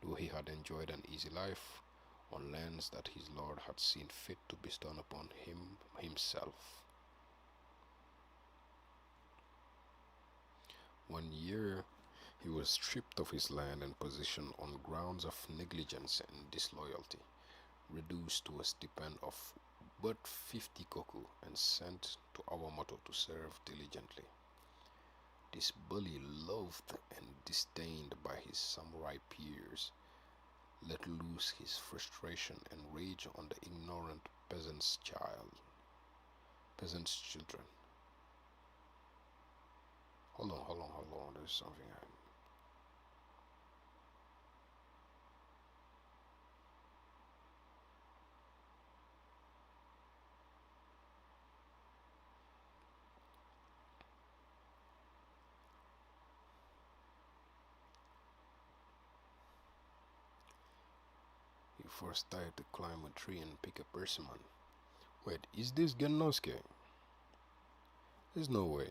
Though he had enjoyed an easy life on lands that his lord had seen fit to bestow upon him himself. One year, he was stripped of his land and position on grounds of negligence and disloyalty, reduced to a stipend of but 50 koku and sent to Awamoto to serve diligently. This bully, loved and disdained by his samurai peers, let loose his frustration and rage on the ignorant peasant's children. Hold on, there's something He first tried to climb a tree and pick a persimmon. Wait, is this Gennosuke? There's no way.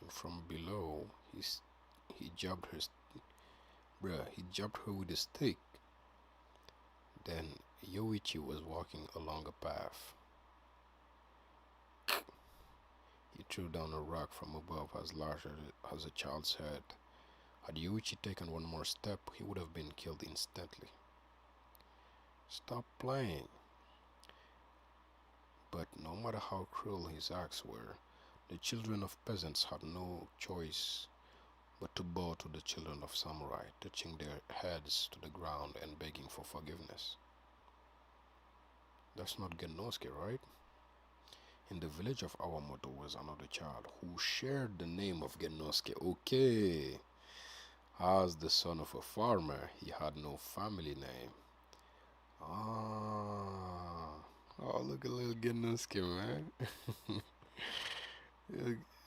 And from below, he jabbed her with a stick. Then Yoichi was walking along a path. He threw down a rock from above as large as a child's head. Had Yoichi taken one more step, he would have been killed instantly. Stop playing. But no matter how cruel his acts were, the children of peasants had no choice but to bow to the children of samurai, touching their heads to the ground and begging for forgiveness. That's not Gennosuke, right? In the village of Awamoto was another child who shared the name of Gennosuke. Okay. As the son of a farmer, he had no family name. Ah. Oh, look at little Gennosuke, man.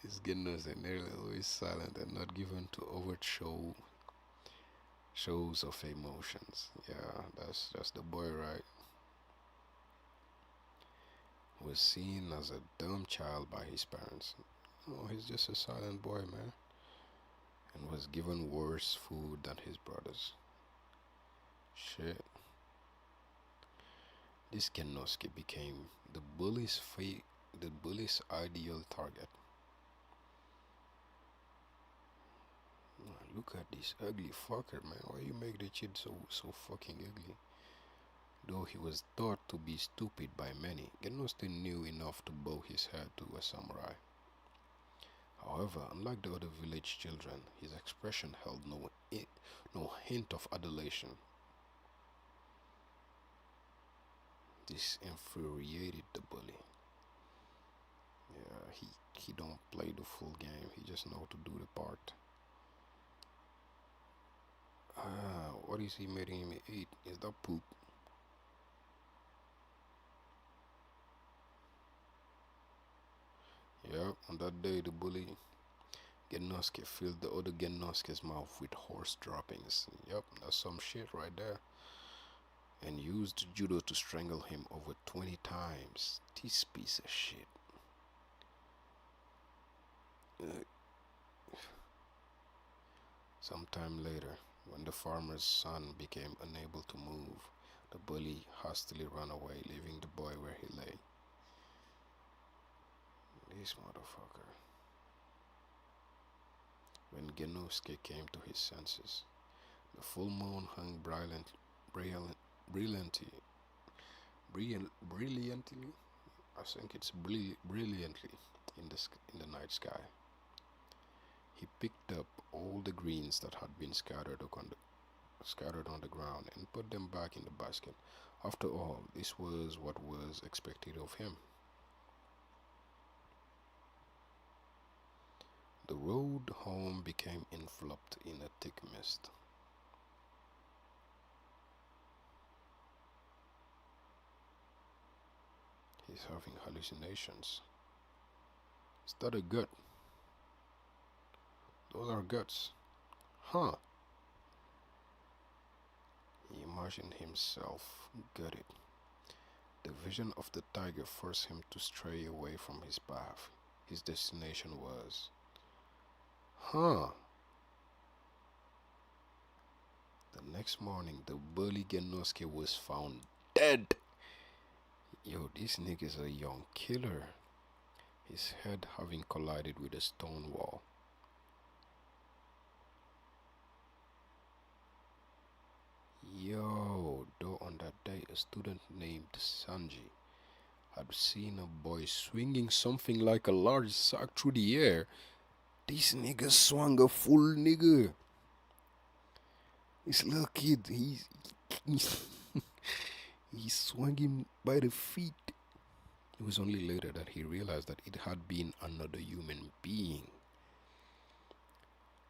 It's Gennosuke, nearly always silent and not given to overt shows of emotions. Yeah, that's the boy, right? was seen as a dumb child by his parents. Oh, he's just a silent boy, man, and was given worse food than his brothers. Shit. This Genosuke became the bully's ideal target. Look at this ugly fucker, man. Why you make the kid so fucking ugly? Though he was thought to be stupid by many, Genosuke knew enough to bow his head to a samurai. However, unlike the other village children, his expression held no hint of adulation. This infuriated the bully. Yeah, he don't play the full game. He just know to do the part. What is he making him eat? Is that poop? Yeah, on that day the bully Genosuke filled the other Genosuke's mouth with horse droppings. Yep, that's some shit right there. And used judo to strangle him over 20 times. This piece of shit. Uh, Sometime later, when the farmer's son became unable to move, the bully hastily ran away, leaving the boy where he lay. This motherfucker. When Genosuke came to his senses, the full moon hung brilliantly, brilliantly. I think it's brilliantly in the night sky. He picked up all the greens that had been scattered on the ground and put them back in the basket. After all, this was what was expected of him. The road home became enveloped in a thick mist. He's having hallucinations. Is that a gut? Those are guts. Huh. He imagined himself gutted. The vision of the tiger forced him to stray away from his path. His destination was... Huh. The next morning, the bully Genosuke was found dead. Yo, this nigga's a young killer. His head having collided with a stone wall. Yo, though on that day, a student named Sanji had seen a boy swinging something like a large sack through the air. This nigga swung a full nigga. This little kid, he's he swung him by the feet. It was only later that he realized that it had been another human being.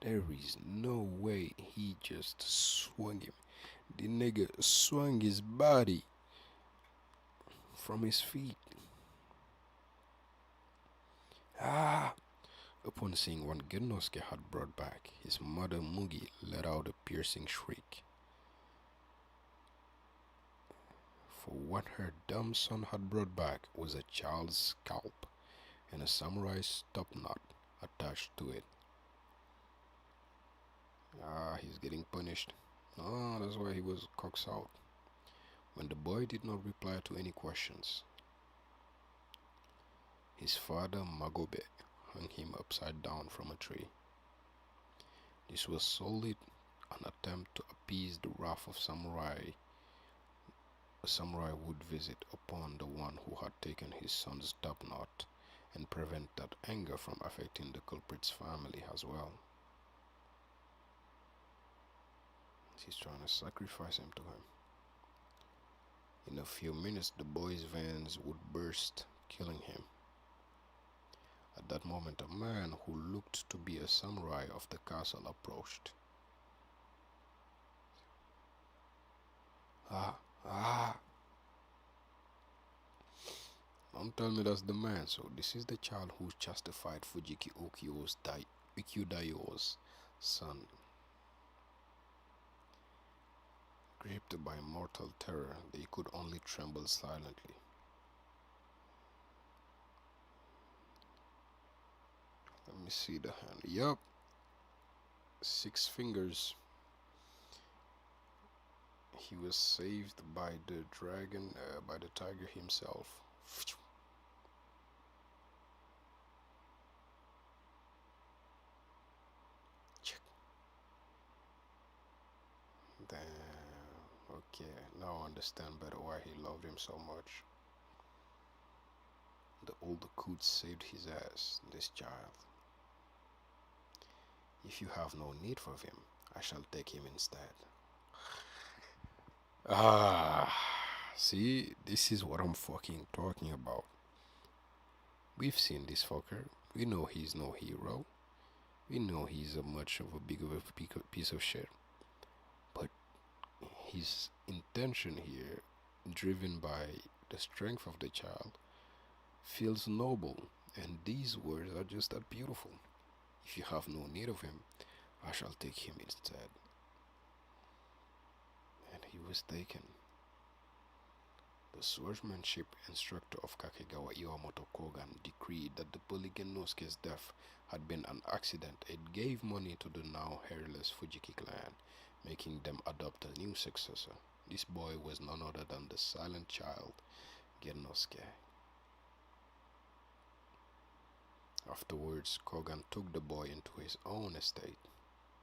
There is no way he just swung him. The nigga swung his body from his feet. Ah! Upon seeing what Genosuke had brought back, his mother Mugi let out a piercing shriek. For what her dumb son had brought back was a child's scalp and a samurai's topknot attached to it. He's getting punished. That's why he was coxed out. When the boy did not reply to any questions, his father Magobe hung him upside down from a tree. This was solely an attempt to appease the wrath of a samurai would visit upon the one who had taken his son's topknot, and prevent that anger from affecting the culprit's family as well. He's trying to sacrifice him to him. In a few minutes, the boy's veins would burst, killing him. At that moment, a man who looked to be a samurai of the castle approached. Don't tell me that's the man. So this is the child who justified Fujiki Ukyudayo's son. Gripped by mortal terror, they could only tremble silently. Let me see the hand. Yup, 6 fingers. He was saved by the dragon, by the tiger himself. Damn. Okay, now I understand better why he loved him so much. The older coot saved his ass, this child. If you have no need for him, I shall take him instead. Ah, see, this is what I'm fucking talking about. We've seen this fucker. We know he's no hero. We know he's a much of a big of a piece of shit. But his intention here, driven by the strength of the child, feels noble. And these words are just that beautiful. If you have no need of him, I shall take him instead. And he was taken. The swordsmanship instructor of Kakegawa Iwamoto Kogan decreed that the Polygen death had been an accident. It gave money to the now hairless Fujiki clan, making them adopt a new successor. This boy was none other than the silent child, Gennosuke. Afterwards, Kogan took the boy into his own estate.